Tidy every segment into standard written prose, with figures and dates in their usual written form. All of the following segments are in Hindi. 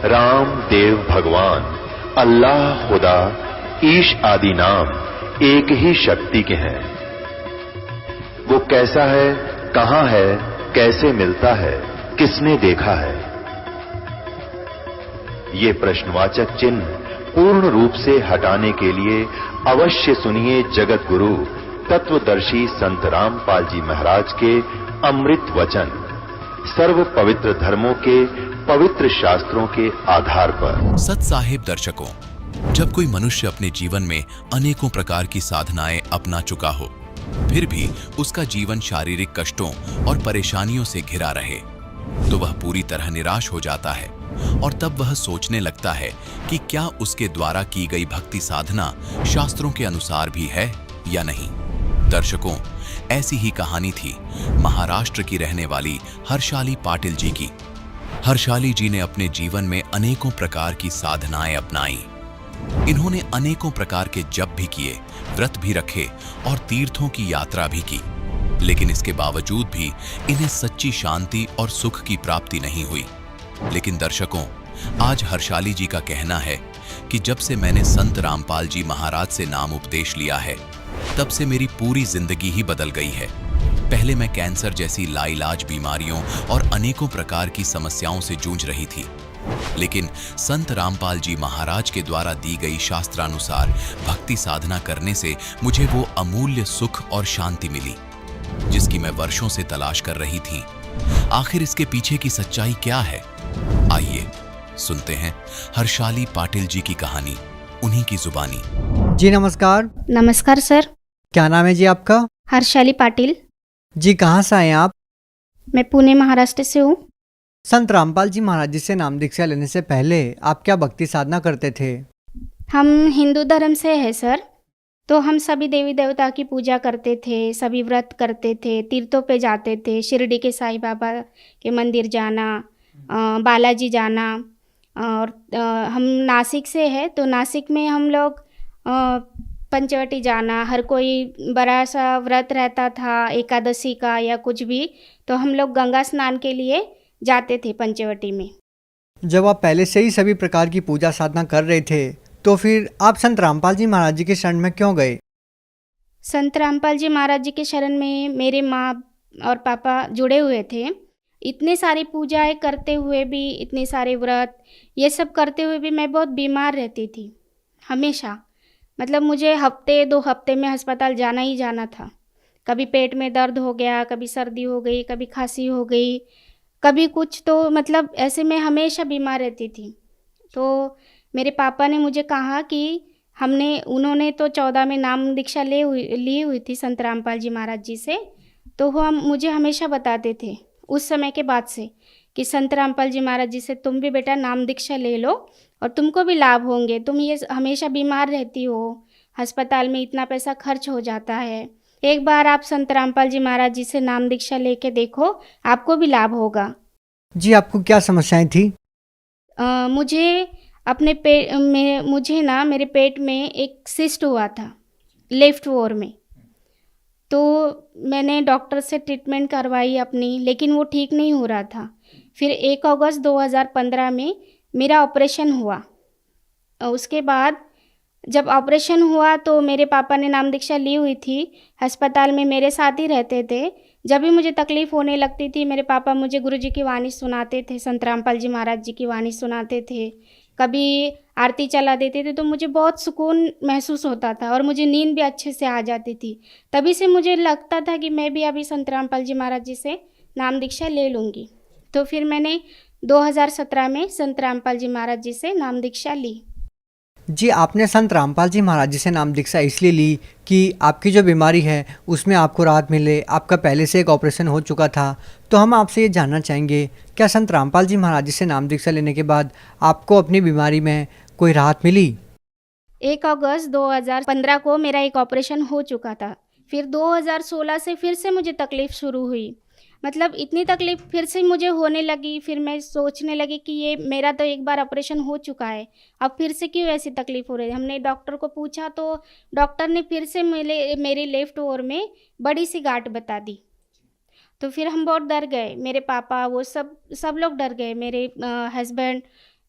राम देव भगवान, अल्लाह खुदा, ईश आदि नाम एक ही शक्ति के हैं। वो कैसा है, कहां है, कैसे मिलता है, किसने देखा है? ये प्रश्नवाचक चिन्ह पूर्ण रूप से हटाने के लिए अवश्य सुनिए जगत गुरु तत्वदर्शी संत रामपाल जी महाराज के अमृत वचन, सर्व पवित्र धर्मों के पवित्र शास्त्रों के आधार पर। सत साहिब दर्शकों, जब कोई मनुष्य अपने जीवन में अनेकों प्रकार की साधनाएं अपना चुका हो, फिर भी उसका जीवन शारीरिक कष्टों और परेशानियों से घिरा रहे, तो वह पूरी तरह निराश हो जाता है और तब वह सोचने लगता है कि क्या उसके द्वारा की गई भक्ति साधना शास्त्रों के अनुसार भी है या नहीं। दर्शकों, ऐसी ही कहानी थी महाराष्ट्र की रहने वाली हर्षाली पाटिल जी की। हर्षाली जी ने अपने जीवन में अनेकों प्रकार की साधनाएं अपनाई। इन्होंने अनेकों प्रकार के जप भी किए, व्रत भी रखे और तीर्थों की यात्रा भी की, लेकिन इसके बावजूद भी इन्हें सच्ची शांति और सुख की प्राप्ति नहीं हुई। लेकिन दर्शकों, आज हर्षाली जी का कहना है कि जब से मैंने संत रामपाल जी महाराज से नाम उपदेश लिया है, तब से मेरी पूरी जिंदगी ही बदल गई है। पहले मैं कैंसर जैसी लाइलाज बीमारियों और अनेकों प्रकार की समस्याओं से जूझ रही थी, लेकिन संत रामपाल जी महाराज के द्वारा दी गई शास्त्रानुसार भक्ति साधना करने से मुझे वो अमूल्य सुख और शांति मिली, जिसकी मैं वर्षों से तलाश कर रही थी। आखिर इसके पीछे की सच्चाई क्या है? आइए सुनते हैं हर्षाली पाटिल जी की कहानी, उन्हीं की जुबानी। जी नमस्कार। नमस्कार सर। क्या नाम है जी आपका? हर्षाली पाटिल। जी कहाँ से आए हैं आप? मैं पुणे महाराष्ट्र से हूँ। संत रामपाल जी महाराज जी से नाम दीक्षा लेने से पहले आप क्या भक्ति साधना करते थे? हम हिंदू धर्म से हैं सर, तो हम सभी देवी देवता की पूजा करते थे, सभी व्रत करते थे, तीर्थों पे जाते थे, शिरडी के साईं बाबा के मंदिर जाना, बालाजी जाना। और हम नासिक से हैं, तो नासिक में हम लोग पंचवटी जाना, हर कोई बड़ा सा व्रत रहता था एकादशी का या कुछ भी, तो हम लोग गंगा स्नान के लिए जाते थे पंचवटी में। जब आप पहले से ही सभी प्रकार की पूजा साधना कर रहे थे, तो फिर आप संत रामपाल जी महाराज जी के शरण में क्यों गए? संत रामपाल जी महाराज जी के शरण में मेरे माँ और पापा जुड़े हुए थे। इतने सारी पूजाएं करते हुए भी, इतने सारे व्रत ये सब करते हुए भी मैं बहुत बीमार रहती थी हमेशा। मतलब मुझे हफ्ते 2 हफ्ते में अस्पताल जाना ही जाना था। कभी पेट में दर्द हो गया, कभी सर्दी हो गई, कभी खांसी हो गई, कभी कुछ, तो मतलब ऐसे में हमेशा बीमार रहती थी। तो मेरे पापा ने मुझे कहा कि उन्होंने तो 14 में नाम दीक्षा ली हुई थी संत रामपाल जी महाराज जी से, तो वो मुझे हमेशा बताते थे उस समय के बाद से कि संत रामपाल जी महाराज जी से तुम भी बेटा नाम दीक्षा ले लो और तुमको भी लाभ होंगे। तुम ये हमेशा बीमार रहती हो, अस्पताल में इतना पैसा खर्च हो जाता है, एक बार आप संत रामपाल जी महाराज जी से नाम दीक्षा लेके देखो, आपको भी लाभ होगा। जी आपको क्या समस्याएं थी? मुझे अपने मेरे पेट में एक सिस्ट हुआ था लेफ्ट वोर में। तो मैंने डॉक्टर से ट्रीटमेंट करवाई अपनी, लेकिन वो ठीक नहीं हो रहा था। फिर 1 अगस्त 2015 में मेरा ऑपरेशन हुआ। उसके बाद जब ऑपरेशन हुआ तो मेरे पापा ने नाम दीक्षा ली हुई थी, अस्पताल में मेरे साथ ही रहते थे। जब भी मुझे तकलीफ़ होने लगती थी, मेरे पापा मुझे गुरुजी की वाणी सुनाते थे, संत रामपाल जी महाराज जी की वाणी सुनाते थे, कभी आरती चला देते थे, तो मुझे बहुत सुकून महसूस होता था और मुझे नींद भी अच्छे से आ जाती थी। तभी से मुझे लगता था कि मैं भी अभी संत रामपाल जी महाराज जी से नाम दीक्षा ले लूँगी। तो फिर मैंने 2017 में संत रामपाल जी महाराज जी से नाम दीक्षा ली। जी आपने संत रामपाल जी महाराज जी से नाम दीक्षा इसलिए ली कि आपकी जो बीमारी है उसमें आपको राहत मिले। आपका पहले से एक ऑपरेशन हो चुका था, तो हम आपसे ये जानना चाहेंगे, क्या संत रामपाल जी महाराज जी से नाम दीक्षा लेने के बाद आपको अपनी बीमारी में कोई राहत मिली? 1 अगस्त 2015 को मेरा एक ऑपरेशन हो चुका था। फिर 2016 से फिर से मुझे तकलीफ़ शुरू हुई। मतलब इतनी तकलीफ़ फिर से मुझे होने लगी। फिर मैं सोचने लगी कि ये मेरा तो एक बार ऑपरेशन हो चुका है, अब फिर से क्यों ऐसी तकलीफ़ हो रही है। हमने डॉक्टर को पूछा तो डॉक्टर ने फिर से मेरी लेफ़्ट ओर में बड़ी सी गांठ बता दी। तो फिर हम बहुत डर गए, मेरे पापा वो सब लोग डर गए, मेरे हस्बैंड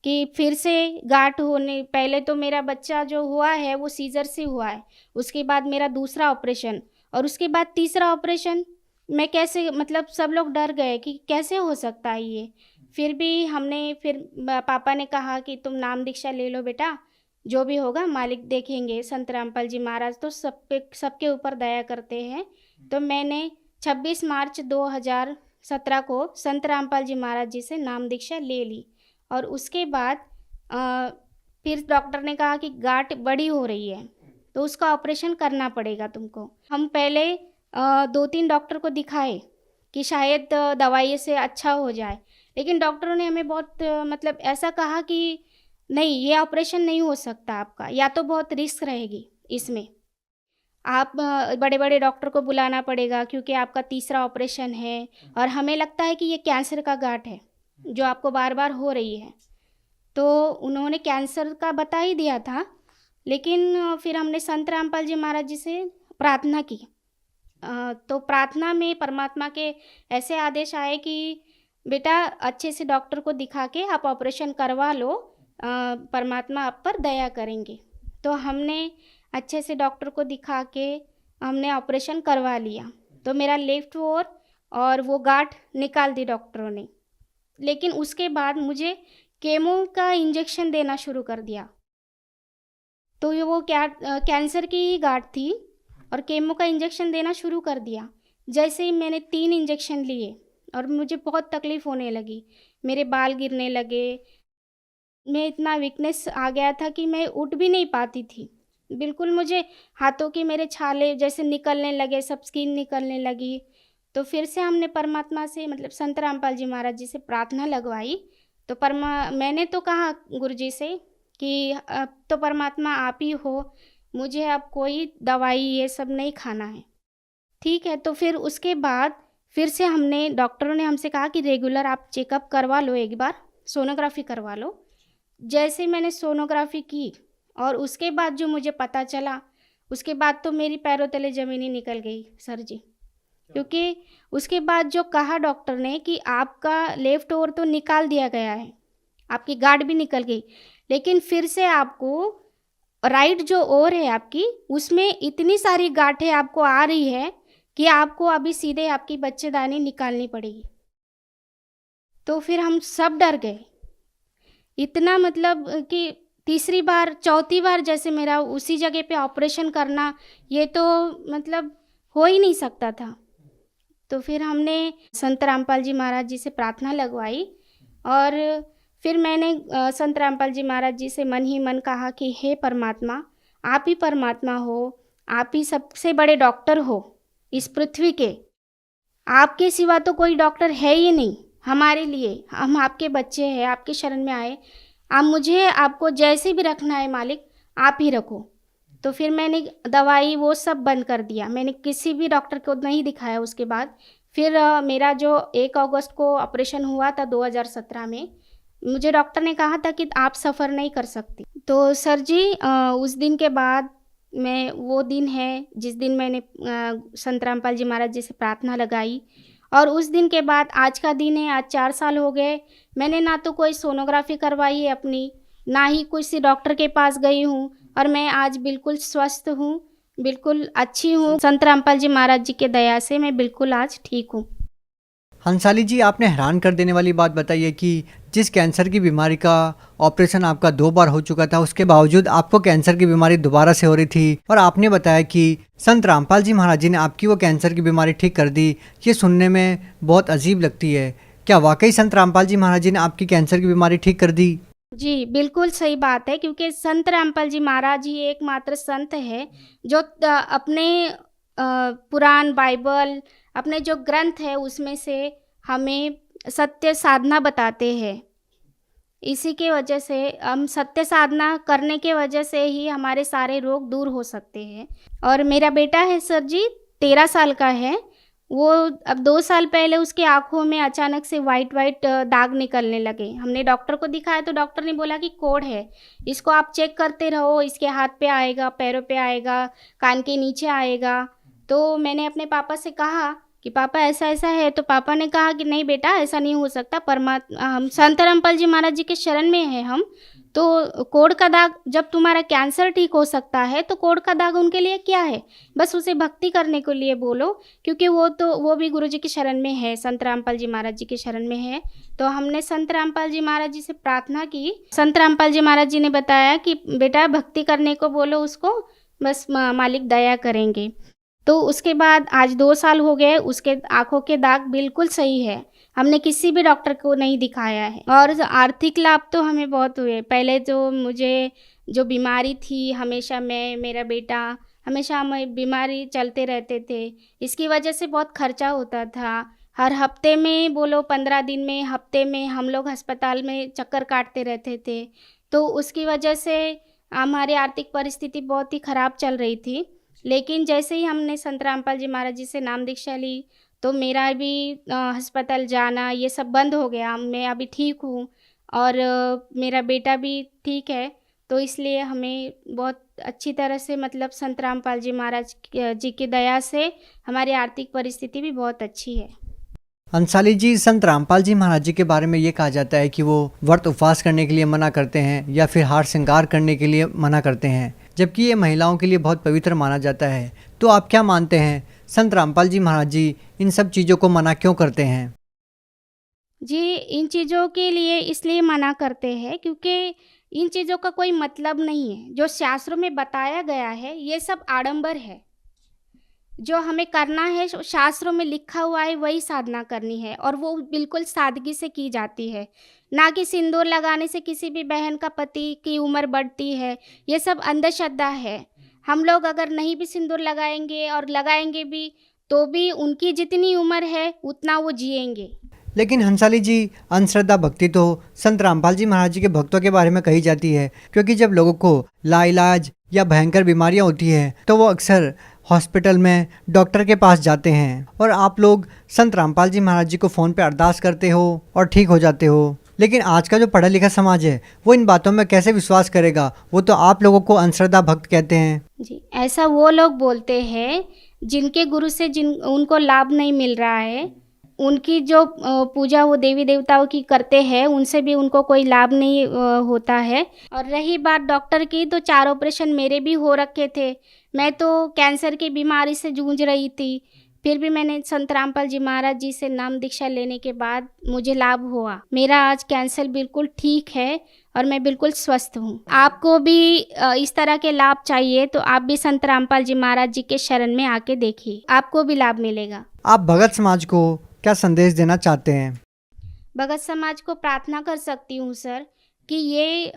कि फिर से गांठ होने, पहले तो मेरा बच्चा जो हुआ है वो सीज़र से हुआ है, उसके बाद मेरा दूसरा ऑपरेशन और उसके बाद तीसरा ऑपरेशन। मैं कैसे, मतलब सब लोग डर गए कि कैसे हो सकता है ये। फिर भी हमने, फिर पापा ने कहा कि तुम नाम दीक्षा ले लो बेटा, जो भी होगा मालिक देखेंगे, संत रामपाल जी महाराज तो सबके ऊपर दया करते हैं। तो मैंने 26 मार्च 2017 को संत रामपाल जी महाराज जी से नाम दीक्षा ले ली। और उसके बाद फिर डॉक्टर ने कहा कि गांठ बड़ी हो रही है तो उसका ऑपरेशन करना पड़ेगा तुमको। हम पहले 2-3 डॉक्टर को दिखाए कि शायद दवाई से अच्छा हो जाए, लेकिन डॉक्टरों ने हमें बहुत मतलब ऐसा कहा कि नहीं, ये ऑपरेशन नहीं हो सकता आपका, या तो बहुत रिस्क रहेगी इसमें, आप बड़े बड़े डॉक्टर को बुलाना पड़ेगा क्योंकि आपका तीसरा ऑपरेशन है और हमें लगता है कि ये कैंसर का गांठ है जो आपको बार बार हो रही है। तो उन्होंने कैंसर का बता ही दिया था, लेकिन फिर हमने संत रामपाल जी महाराज जी से प्रार्थना की। तो प्रार्थना में परमात्मा के ऐसे आदेश आए कि बेटा अच्छे से डॉक्टर को दिखा के आप ऑपरेशन करवा लो, परमात्मा आप पर दया करेंगे। तो हमने अच्छे से डॉक्टर को दिखा के हमने ऑपरेशन करवा लिया। तो मेरा लेफ्ट ओर और वो गांठ निकाल दी डॉक्टरों ने, लेकिन उसके बाद मुझे केमो का इंजेक्शन देना शुरू कर दिया। तो ये वो कैंसर की ही गांठ थी और केमो का इंजेक्शन देना शुरू कर दिया। जैसे ही मैंने 3 इंजेक्शन लिए और मुझे बहुत तकलीफ़ होने लगी, मेरे बाल गिरने लगे, मैं इतना वीकनेस आ गया था कि मैं उठ भी नहीं पाती थी बिल्कुल। मुझे हाथों के मेरे छाले जैसे निकलने लगे, सब स्किन निकलने लगी। तो फिर से हमने परमात्मा से, मतलब संत रामपाल जी महाराज जी से प्रार्थना लगवाई। तो मैंने तो कहा गुरुजी से कि अब तो परमात्मा आप ही हो, मुझे अब कोई दवाई ये सब नहीं खाना है। ठीक है, तो फिर उसके बाद फिर से हमने, डॉक्टरों ने हमसे कहा कि रेगुलर आप चेकअप करवा लो, एक बार सोनोग्राफी करवा लो। जैसे मैंने सोनोग्राफी की और उसके बाद जो मुझे पता चला, उसके बाद तो मेरी पैरों तले ज़मीन ही निकल गई सर जी। क्योंकि उसके बाद जो कहा डॉक्टर ने कि आपका लेफ्ट ओवर तो निकाल दिया गया है, आपकी गांठ भी निकल गई, लेकिन फिर से आपको राइट जो ओर है आपकी, उसमें इतनी सारी गांठें आपको आ रही है कि आपको अभी सीधे आपकी बच्चेदानी निकालनी पड़ेगी। तो फिर हम सब डर गए इतना, मतलब कि तीसरी बार चौथी बार जैसे मेरा उसी जगह पे ऑपरेशन करना, ये तो मतलब हो ही नहीं सकता था। तो फिर हमने संत रामपाल जी महाराज जी से प्रार्थना लगवाई और फिर मैंने संत रामपाल जी महाराज जी से मन ही मन कहा कि हे परमात्मा, आप ही परमात्मा हो, आप ही सबसे बड़े डॉक्टर हो इस पृथ्वी के, आपके सिवा तो कोई डॉक्टर है ही नहीं हमारे लिए। हम आपके बच्चे हैं, आपके शरण में आए, आप मुझे, आपको जैसे भी रखना है मालिक आप ही रखो। तो फिर मैंने दवाई वो सब बंद कर दिया, मैंने किसी भी डॉक्टर को नहीं दिखाया उसके बाद। फिर मेरा जो 1 अगस्त को ऑपरेशन हुआ था 2017 में, मुझे डॉक्टर ने कहा था कि आप सफ़र नहीं कर सकती। तो सर जी उस दिन के बाद मैं, वो दिन है जिस दिन मैंने संत रामपाल जी महाराज जी से प्रार्थना लगाई, और उस दिन के बाद आज का दिन है, आज 4 साल हो गए। मैंने ना तो कोई सोनोग्राफी करवाई है अपनी, ना ही किसी डॉक्टर के पास गई हूँ, और मैं आज बिल्कुल स्वस्थ हूँ, बिल्कुल अच्छी हूँ। संत रामपाल जी महाराज जी के दया से मैं बिल्कुल आज ठीक हूँ। हंसाली जी, आपने हैरान कर देने वाली बात बताई है कि जिस कैंसर की बीमारी का ऑपरेशन आपका 2 बार हो चुका था, उसके बावजूद आपको कैंसर की बीमारी दोबारा से हो रही थी, और आपने बताया कि संत रामपाल जी महाराज जी ने आपकी वो कैंसर की बीमारी ठीक कर दी। ये सुनने में बहुत अजीब लगती है। क्या वाकई संत रामपाल जी महाराज जी ने आपकी कैंसर की बीमारी ठीक कर दी? जी, बिल्कुल सही बात है, क्योंकि संत रामपाल जी महाराज ही एकमात्र संत है जो अपने पुराण, बाइबल, अपने जो ग्रंथ है उसमें से हमें सत्य साधना बताते हैं। इसी के वजह से हम सत्य साधना करने के वजह से ही हमारे सारे रोग दूर हो सकते हैं। और मेरा बेटा है सर जी, 13 साल का है। वो अब 2 साल पहले उसके आँखों में अचानक से वाइट दाग निकलने लगे। हमने डॉक्टर को दिखाया तो डॉक्टर ने बोला कि कोढ़ है, इसको आप चेक करते रहो, इसके हाथ पे आएगा, पैरों पे आएगा, कान के नीचे आएगा। तो मैंने अपने पापा से कहा कि पापा ऐसा ऐसा है। तो पापा ने कहा कि नहीं बेटा, ऐसा नहीं हो सकता, परमात्मा हम संत रामपाल जी महाराज जी के शरण में हैं हम, तो कोढ़ का दाग, जब तुम्हारा कैंसर ठीक हो सकता है तो कोढ़ का दाग उनके लिए क्या है, बस उसे भक्ति करने के लिए बोलो, क्योंकि वो भी गुरु जी की शरण में है, संत रामपाल जी महाराज जी के शरण में है। तो हमने संत रामपाल जी महाराज जी से प्रार्थना की। संत रामपाल जी महाराज जी ने बताया कि बेटा भक्ति करने को बोलो उसको, बस मालिक दया करेंगे। तो उसके बाद आज 2 साल हो गए, उसके आँखों के दाग बिल्कुल सही है। हमने किसी भी डॉक्टर को नहीं दिखाया है और आर्थिक लाभ तो हमें बहुत हुए। पहले मुझे जो बीमारी थी, हमेशा मेरा बेटा हमेशा हमें बीमारी चलते रहते थे, इसकी वजह से बहुत खर्चा होता था। हर हफ्ते में बोलो 15 दिन में, हफ्ते में हम लोग अस्पताल में चक्कर काटते रहते थे। तो उसकी वजह से हमारी आर्थिक परिस्थिति बहुत ही ख़राब चल रही थी। लेकिन जैसे ही हमने संत रामपाल जी महाराज जी से नाम दीक्षा ली, तो मेरा भी अस्पताल जाना ये सब बंद हो गया। मैं अभी ठीक हूँ और मेरा बेटा भी ठीक है। तो इसलिए हमें बहुत अच्छी तरह से, मतलब संत रामपाल जी महाराज जी की दया से हमारी आर्थिक परिस्थिति भी बहुत अच्छी है। अंसाली जी, संत रामपाल जी महाराज जी के बारे में ये कहा जाता है कि वो व्रत उपवास करने के लिए मना करते हैं या फिर हार श्रृंगार करने के लिए मना करते हैं, जबकि ये महिलाओं के लिए बहुत पवित्र माना जाता है। तो आप क्या मानते हैं, संत रामपाल जी महाराज जी इन सब चीज़ों को मना क्यों करते हैं? जी, इन चीज़ों के लिए इसलिए मना करते हैं क्योंकि इन चीज़ों का कोई मतलब नहीं है। जो शास्त्रों में बताया गया है ये सब आडंबर है। जो हमें करना है, शास्त्रों में लिखा हुआ है वही साधना करनी है, और वो बिल्कुल सादगी से की जाती है। ना कि सिंदूर लगाने से किसी भी बहन का पति की उम्र बढ़ती है, ये सब अंधश्रद्धा है। हम लोग अगर नहीं भी सिंदूर लगाएंगे और लगाएंगे भी, तो भी उनकी जितनी उम्र है उतना वो जिएंगे। लेकिन हंसाली जी, अंधश्रद्धा भक्ति तो संत रामपाल जी महाराज जी के भक्तों के बारे में कही जाती है, क्योंकि जब लोगों को लाइलाज या भयंकर बीमारियां होती हैं तो वो अक्सर हॉस्पिटल में डॉक्टर के पास जाते हैं, और आप लोग संत रामपाल जी महाराज जी को फ़ोन पे अरदास करते हो और ठीक हो जाते हो। लेकिन आज का जो पढ़ा लिखा समाज है वो इन बातों में कैसे विश्वास करेगा? वो तो आप लोगों को अंधश्रद्धा भक्त कहते हैं। जी, ऐसा वो लोग बोलते हैं जिनके गुरु से उनको लाभ नहीं मिल रहा है। उनकी जो पूजा वो देवी देवताओं की करते हैं, उनसे भी उनको कोई लाभ नहीं होता है। और रही बात डॉक्टर की, तो 4 ऑपरेशन मेरे भी हो रखे थे। मैं तो कैंसर की बीमारी से जूझ रही थी, फिर भी मैंने संत रामपाल जी महाराज जी से नाम दीक्षा लेने के बाद मुझे लाभ हुआ। मेरा आज कैंसर बिल्कुल ठीक है और मैं बिल्कुल स्वस्थ हूँ। आपको भी इस तरह के लाभ चाहिए तो आप भी संत रामपाल जी महाराज जी के शरण में आके देखिए, आपको भी लाभ मिलेगा। आप भगत समाज को क्या संदेश देना चाहते हैं? भगत समाज को प्रार्थना कर सकती हूँ सर कि ये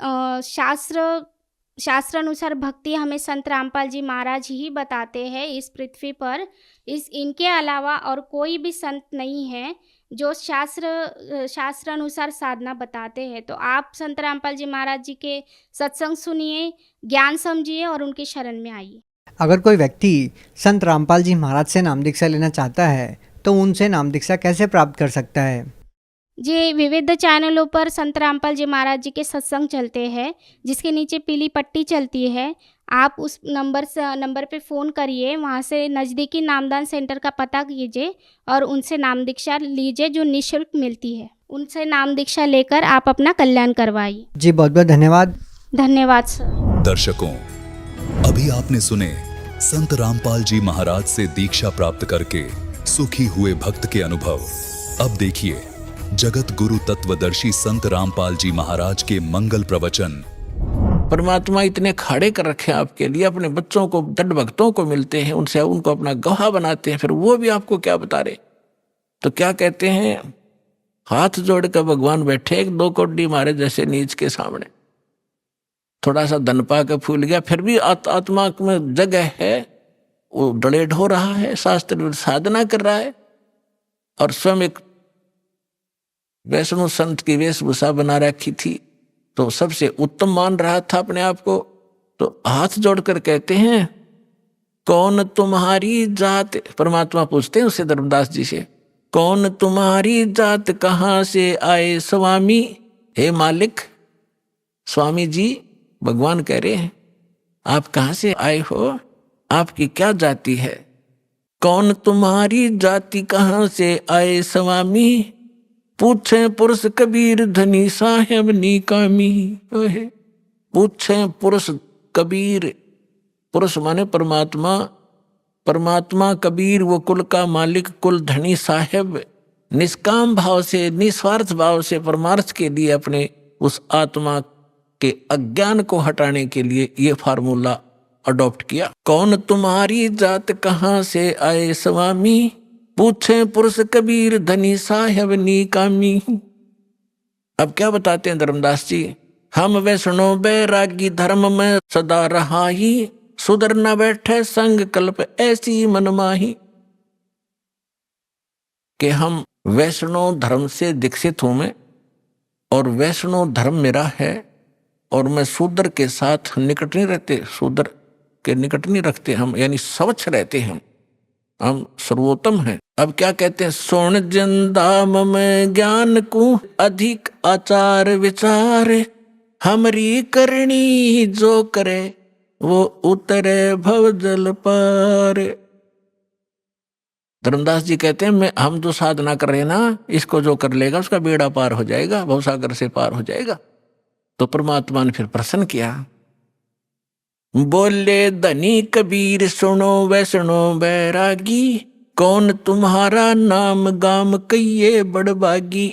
शास्त्र अनुसार भक्ति हमें संत रामपाल जी महाराज ही बताते हैं इस पृथ्वी पर। इनके अलावा और कोई भी संत नहीं है जो शास्त्र अनुसार साधना बताते हैं। तो आप संत रामपाल जी महाराज जी के सत्संग सुनिए, ज्ञान समझिए और उनके शरण में आइए। अगर कोई व्यक्ति संत रामपाल जी महाराज से नाम दीक्षा लेना चाहता है तो उनसे नाम दीक्षा कैसे प्राप्त कर सकता है? जी, विविध चैनलों पर संत रामपाल जी महाराज जी के सत्संग चलते हैं, जिसके नीचे पीली पट्टी चलती है। आप उस नंबर पे फ़ोन करिए, वहाँ से नज़दीकी नामदान सेंटर का पता कीजिए और उनसे नाम दीक्षा लीजिए, जो निःशुल्क मिलती है। उनसे नाम दीक्षा लेकर आप अपना कल्याण करवाइए। जी, बहुत बहुत धन्यवाद। धन्यवाद सर। दर्शकों, अभी आपने सुने संत रामपाल जी महाराज से दीक्षा प्राप्त करके सुखी हुए भक्त के अनुभव। अब देखिए जगत गुरु तत्वदर्शी संत रामपाल जी महाराज के मंगल प्रवचन। परमात्मा इतने खाड़े कर रखे हैं आपके लिए, अपने बच्चों को, दृढ़ भक्तों को मिलते हैं, उनसे उनको अपना गवाह बनाते हैं, फिर वो भी आपको क्या बता रहे। तो क्या कहते हैं, हाथ जोड़ कर भगवान बैठे एक 2 कौड़ी मारे जैसे नीच के सामने। थोड़ा सा धन पा के फूल गया, फिर भी आत्मा में जगह है, वो डलेड हो रहा है, शास्त्र साधना कर रहा है और स्वयं एक वैष्णव संत की वेशभूषा बना रखी थी, तो सबसे उत्तम मान रहा था अपने आप को। तो हाथ जोड़कर कहते हैं, कौन तुम्हारी जात, परमात्मा पूछते हैं उससे धर्मदास जी से, कौन तुम्हारी जात, कहाँ से आए स्वामी। हे मालिक, स्वामी जी, भगवान कह रहे हैं आप कहाँ से आए हो, आपकी क्या जाति है। कौन तुम्हारी जाति कहाँ से आए स्वामी, पूछे पुरुष कबीर धनी साहेब निकामी। पूछे पुरुष कबीर, पुरुष माने परमात्मा, परमात्मा कबीर वो कुल का मालिक, कुल धनी साहेब निष्काम भाव से, निस्वार्थ भाव से परमार्थ के लिए अपने उस आत्मा के अज्ञान को हटाने के लिए ये फार्मूला अडॉप्ट किया। कौन तुम्हारी जात कहाँ से आए स्वामी, पूछे पुरुष कबीर धनी साहेब निकामी। अब क्या बताते हैं धर्मदास जी, हम वैष्णव बैरागी धर्म में सदा रहाही, सुधर न बैठे संग कल्प ऐसी मनमाही। कि हम वैष्णव धर्म से दीक्षित हूं मैं, और वैष्णव धर्म मेरा है, और मैं शूद्र के साथ निकट नहीं रहते, शूद्र के निकट नहीं रखते हम, यानी स्वच्छ रहते हैं, हम सर्वोत्तम हैं। अब क्या कहते हैं, सोण जिंदाम में ज्ञान को अधिक आचार विचार, हमरी करनी जो करे वो उतरे भव जल पार। धर्मदास जी कहते हैं हम जो साधना कर रहे हैं ना, इसको जो कर लेगा उसका बेड़ा पार हो जाएगा, भवसागर से पार हो जाएगा। तो परमात्मा ने फिर प्रश्न किया, बोले धनी कबीर सुनो वैष्णो बैरागी, कौन तुम्हारा नाम गाम कहिए बड़बागी।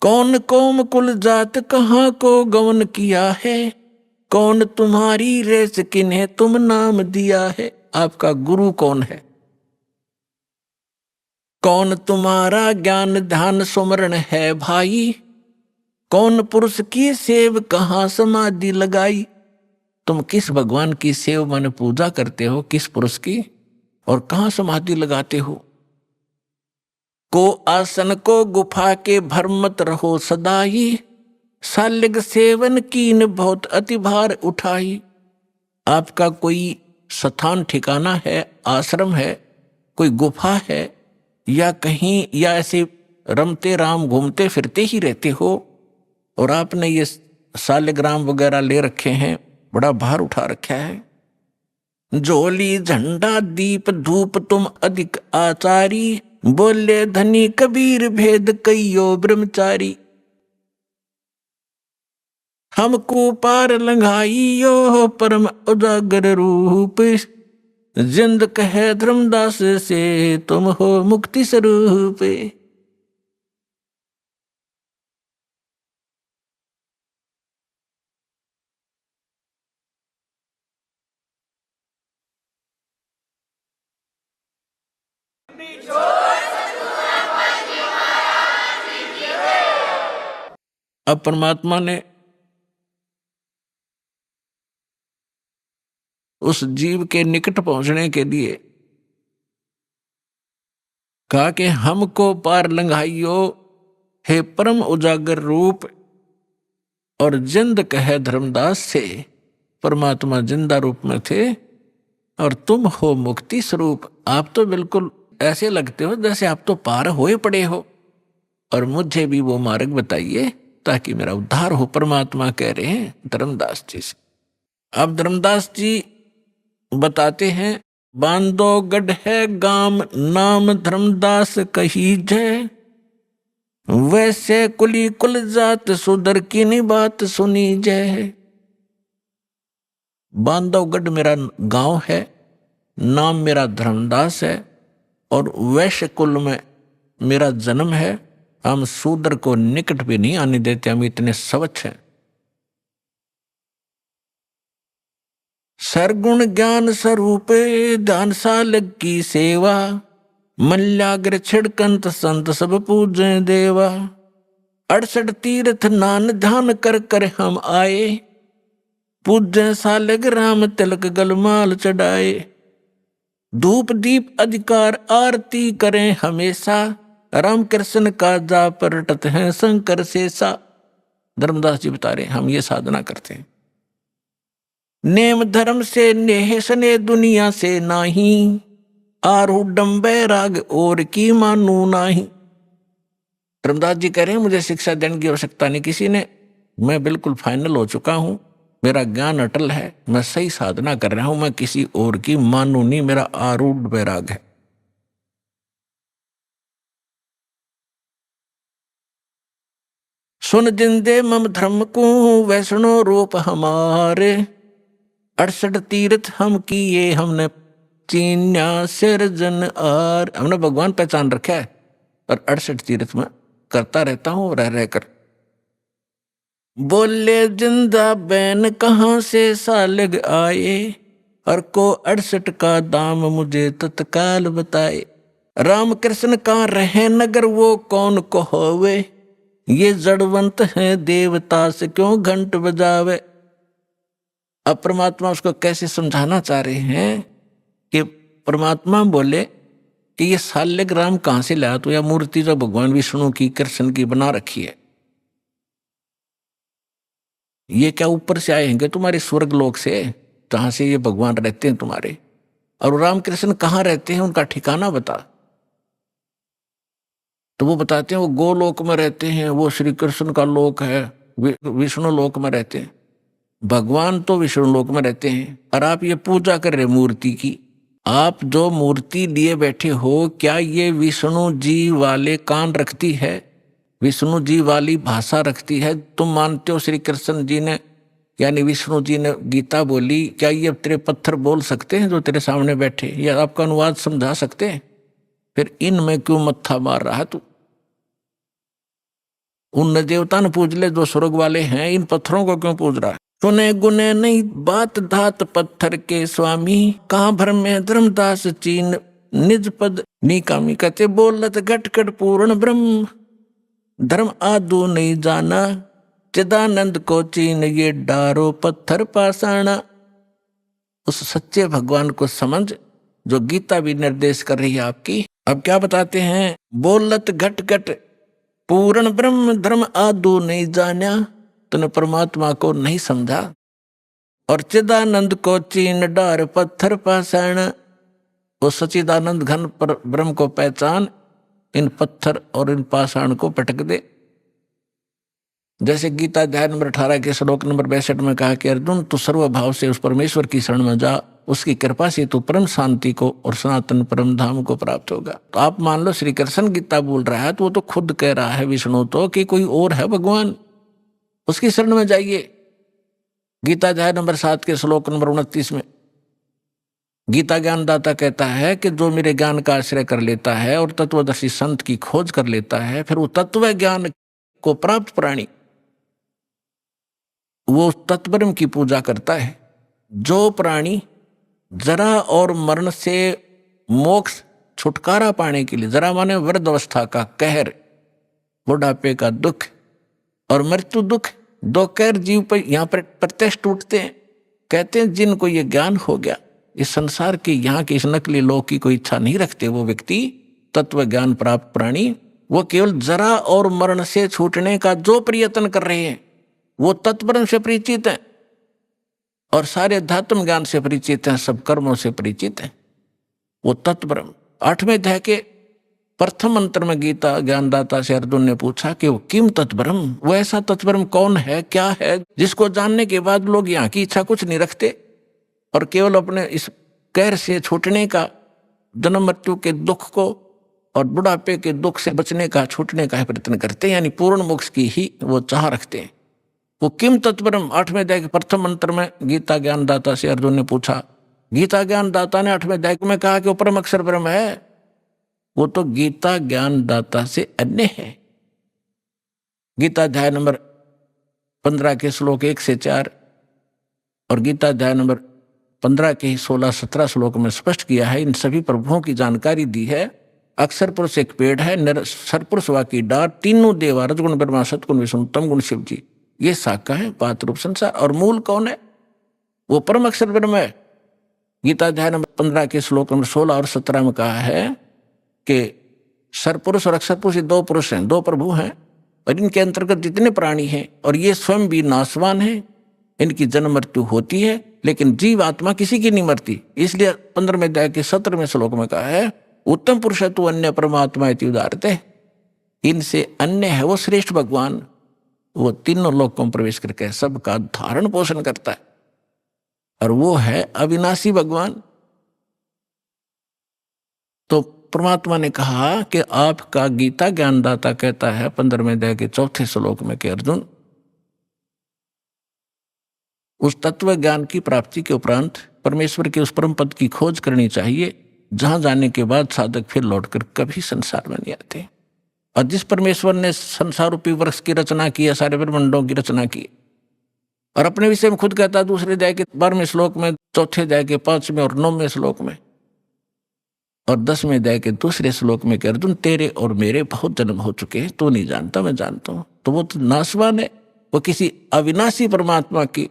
कौन कौम कुल जात कहाँ को गवन किया है, कौन तुम्हारी रेस किन्हें तुम नाम दिया है। आपका गुरु कौन है, कौन तुम्हारा ज्ञान ध्यान सुमरण है भाई, कौन पुरुष की सेव कहाँ समाधि लगाई। तुम किस भगवान की सेव मन पूजा करते हो, किस पुरुष की, और कहाँ समाधि लगाते हो। को आसन को गुफा के भरमत रहो सदाई, सालिग सेवन कीन बहुत अति भार उठाई। आपका कोई स्थान ठिकाना है, आश्रम है, कोई गुफा है, या कहीं, या ऐसे रमते राम घूमते फिरते ही रहते हो, और आपने ये सालिग्राम वगैरह ले रखे हैं, बड़ा भार उठा रखा है। जोली झंडा दीप धूप तुम अधिक आचारी, बोले धनी कबीर भेद कइयो ब्रह्मचारी। हमको पार लंघाइयो परम उजागर रूप, जिंद कहे धर्मदास से तुम हो मुक्ति स्वरूप। अब परमात्मा ने उस जीव के निकट पहुंचने के लिए कहा कि हमको पार लंघाइयो हे परम उजागर रूप, और जिंद कहे धर्मदास से। परमात्मा जिंदा रूप में थे, और तुम हो मुक्ति स्वरूप। आप तो बिल्कुल ऐसे लगते हो जैसे आप तो पार होए पड़े हो, और मुझे भी वो मार्ग बताइए ताकि मेरा उद्धार हो। परमात्मा कह रहे हैं धर्मदास जी से। अब धर्मदास जी बताते हैं, बांधोगढ़ है गाम नाम धर्मदास कही जय, वैसे कुली कुल जात सुधर की नहीं बात सुनी जय। बांधवगढ़ मेरा गांव है, नाम मेरा धर्मदास है, और वैश्य कुल में मेरा जन्म है। हम शूद्र को निकट भी नहीं आने देते, हम इतने स्वच्छ हैं। सरगुण ज्ञान स्वरूप ध्यान सालग की सेवा, मल्याग्र छिड़कंत संत सब पूजे देवा। 68 तीर्थ नान ध्यान कर कर हम आए, पूजे सालग राम तिलक गलमाल चढ़ाए। धूप दीप अधिकार आरती करें हमेशा, राम कृष्ण का जाप रटत हैं शंकर शेषा। धर्मदास जी बता रहे हम ये साधना करते हैं। नेम धर्म से नेह सने दुनिया से नाही, आरूढ़ बैराग और की मानू नाही। धर्मदास जी कह रहे हैं मुझे शिक्षा देने की आवश्यकता नहीं किसी ने, मैं बिल्कुल फाइनल हो चुका हूं। मेरा ज्ञान अटल है, मैं सही साधना कर रहा हूं, मैं किसी और की मानू नहीं, मेरा आरूढ़ वैराग है। सुन जिंदे मम धर्म को वैष्णो रूप हमारे, 68 तीर्थ हम किए हमने चीन्या सिरजन आर। हमने भगवान पहचान रखा है और 68 तीर्थ में करता रहता हूं रह रहकर। बोले जिंदा बैन कहाँ से सालग आए, और को 68 का दाम मुझे तत्काल बताए। राम कृष्ण का रहे नगर वो कौन को होवे, ये जड़वंत है देवता से क्यों घंट बजावे। अब परमात्मा उसको कैसे समझाना चाह रहे हैं कि परमात्मा बोले कि ये साल्यग राम कहां से लाया, तो या मूर्ति जो भगवान विष्णु की कृष्ण की बना रखी है, ये क्या ऊपर से आए हैं तुम्हारे स्वर्ग लोक से, जहां से ये भगवान रहते हैं तुम्हारे, और रामकृष्ण कहाँ रहते हैं उनका ठिकाना बता। तो वो बताते हैं वो गोलोक में रहते हैं, वो श्री कृष्ण का लोक है, विष्णु लोक में रहते हैं। भगवान तो विष्णु लोक में रहते हैं और आप ये पूजा कर रहे मूर्ति की। आप जो मूर्ति लिए बैठे हो, क्या ये विष्णु जी वाले कान रखती है, विष्णु जी वाली भाषा रखती है? तुम मानते हो श्री कृष्ण जी ने यानी विष्णु जी ने गीता बोली, क्या ये तेरे पत्थर बोल सकते हैं जो तेरे सामने बैठे, या आपका अनुवाद समझा सकते हैं? फिर इनमें क्यों मत्था मार रहा है तू? उन देवता ने पूज ले जो स्वर्ग वाले हैं, इन पत्थरों को क्यों पूज रहा है? सुने गुने नहीं बात धात पत्थर के स्वामी, कहाँ भर में धर्मदास चीन निज पद निकामी। कहते बोलत घटघट पूर्ण ब्रह्म, धर्म आदू नहीं जाना, चिदानंद को चीन ये डारो पत्थर पाषाणा। उस सच्चे भगवान को समझ जो गीता भी निर्देश कर रही है आपकी। अब क्या बताते हैं? बोलत घटघट पूर्ण ब्रह्म, धर्म आदू नहीं जाना, तूने परमात्मा को नहीं समझा, और चिदानंद को चीन डार पत्थर पाषाण। वो सचिदानंद घन पर ब्रह्म को पहचान, इन पत्थर और इन पाषाण को पटक दे। जैसे गीता अध्याय नंबर 18 के श्लोक नंबर 62 में कहा कि अर्जुन तू सर्वभाव से उस परमेश्वर की शरण में जा, उसकी कृपा से तू परम शांति को और सनातन परम धाम को प्राप्त होगा। तो आप मान लो श्री कृष्ण गीता बोल रहा है, तो वो तो खुद कह रहा है विष्णु तो कि कोई और है भगवान, उसकी शरण में जाइए। गीता अध्याय नंबर 7 के श्लोक नंबर 29 में गीता ज्ञानदाता कहता है कि जो मेरे ज्ञान का आश्रय कर लेता है और तत्वदर्शी संत की खोज कर लेता है, फिर वो तत्व ज्ञान को प्राप्त प्राणी वो तत्ब्रह्म की पूजा करता है। जो प्राणी जरा और मरण से मोक्ष छुटकारा पाने के लिए, जरा माने वृद्ध अवस्था का कहर, बुढ़ापे का दुख और मृत्यु दुख, दो कहर जीव पर यहाँ पर प्रत्यक्ष टूटते हैं। कहते हैं जिनको ये ज्ञान हो गया, इस संसार के यहाँ के इस नकली लोक की कोई इच्छा नहीं रखते, वो व्यक्ति तत्व ज्ञान प्राप्त प्राणी, वो केवल जरा और मरण से छूटने का जो प्रयत्न कर रहे हैं वो तत्ब्रह्म से परिचित हैं और सारे अध्यात्म ज्ञान से परिचित हैं, सब कर्मों से परिचित हैं। वो तत्ब्रह्म 8वें अध्याय के प्रथम मंत्र में गीता ज्ञानदाता से अर्जुन ने पूछा कि वो किम तत्ब्रह्म, वो ऐसा तत्ब्रह्म कौन है, क्या है, जिसको जानने के बाद लोग यहाँ की इच्छा कुछ नहीं रखते और केवल अपने इस कहर से छूटने का, जन्म मृत्यु के दुख को और बुढ़ापे के दुख से बचने का, छूटने का प्रयत्न करते हैं, यानी पूर्ण मोक्ष की ही वो चाह रखते हैं। वो किम तत्ब्रह्म 8वें अध्याय के प्रथम मंत्र में गीता ज्ञानदाता से अर्जुन ने पूछा। गीता ज्ञानदाता ने 8वें अध्याय में कहा कि वो परम अक्षर ब्रह्म है। वो तो गीता ज्ञानदाता से अन्य है। गीता अध्याय नंबर 15 के श्लोक 1 से 4 और गीता अध्याय नंबर 15 के 16-17 श्लोक में स्पष्ट किया है, इन सभी प्रभुओं की जानकारी दी है। अक्षर पुरुष एक पेड़ है, सरपुरुष वा की डार, तीनों देवा, रजगुण ब्रह्मा, सतगुण विष्णु, तम गुण शिव जी, ये शाखा है, पात रूप संसार। और मूल कौन है? वो परम अक्षर ब्रह्म है। गीता अध्याय नंबर 15 के श्लोक नंबर 16 और 17 में कहा है कि सरपुरुष और अक्षर पुरुष दो पुरुष हैं, दो प्रभु हैं, और इनके अंतर्गत जितने प्राणी हैं और ये स्वयं भी नाशवान हैं, इनकी जन्म मृत्यु होती है, लेकिन जीव आत्मा किसी की नहीं मरती। इसलिए 15वें अध्याय के 17वें श्लोक में कहा है उत्तम पुरुष है तू अन्य परमात्मा इति उदारते, इनसे अन्य है वो श्रेष्ठ भगवान। वो तीनों लोकों में प्रवेश करके सबका धारण पोषण करता है, और वो है अविनाशी भगवान। तो परमात्मा ने कहा कि आपका गीता ज्ञानदाता कहता है 15वें अध्याय के 4थे श्लोक में कि अर्जुन, उस तत्व ज्ञान की प्राप्ति के उपरांत परमेश्वर के उस परम पद की खोज करनी चाहिए, जहां जाने के बाद साधक फिर लौटकर कभी संसार में नहीं आते। और जिस परमेश्वर ने संसार रूपी वृक्ष की रचना की है, सारे ब्रह्मांडों की रचना की, और अपने विषय में खुद कहता है दूसरे अध्याय के 12वें श्लोक में, चौथे अध्याय के 5वें और 9वें श्लोक में, और 10वें अध्याय के दूसरे श्लोक में कि अर्जुन तेरे और मेरे बहुत जन्म हो चुके हैं, तू नहीं जानता मैं जानता हूं। तो वो तो नाशवान है, वो किसी अविनाशी परमात्मा की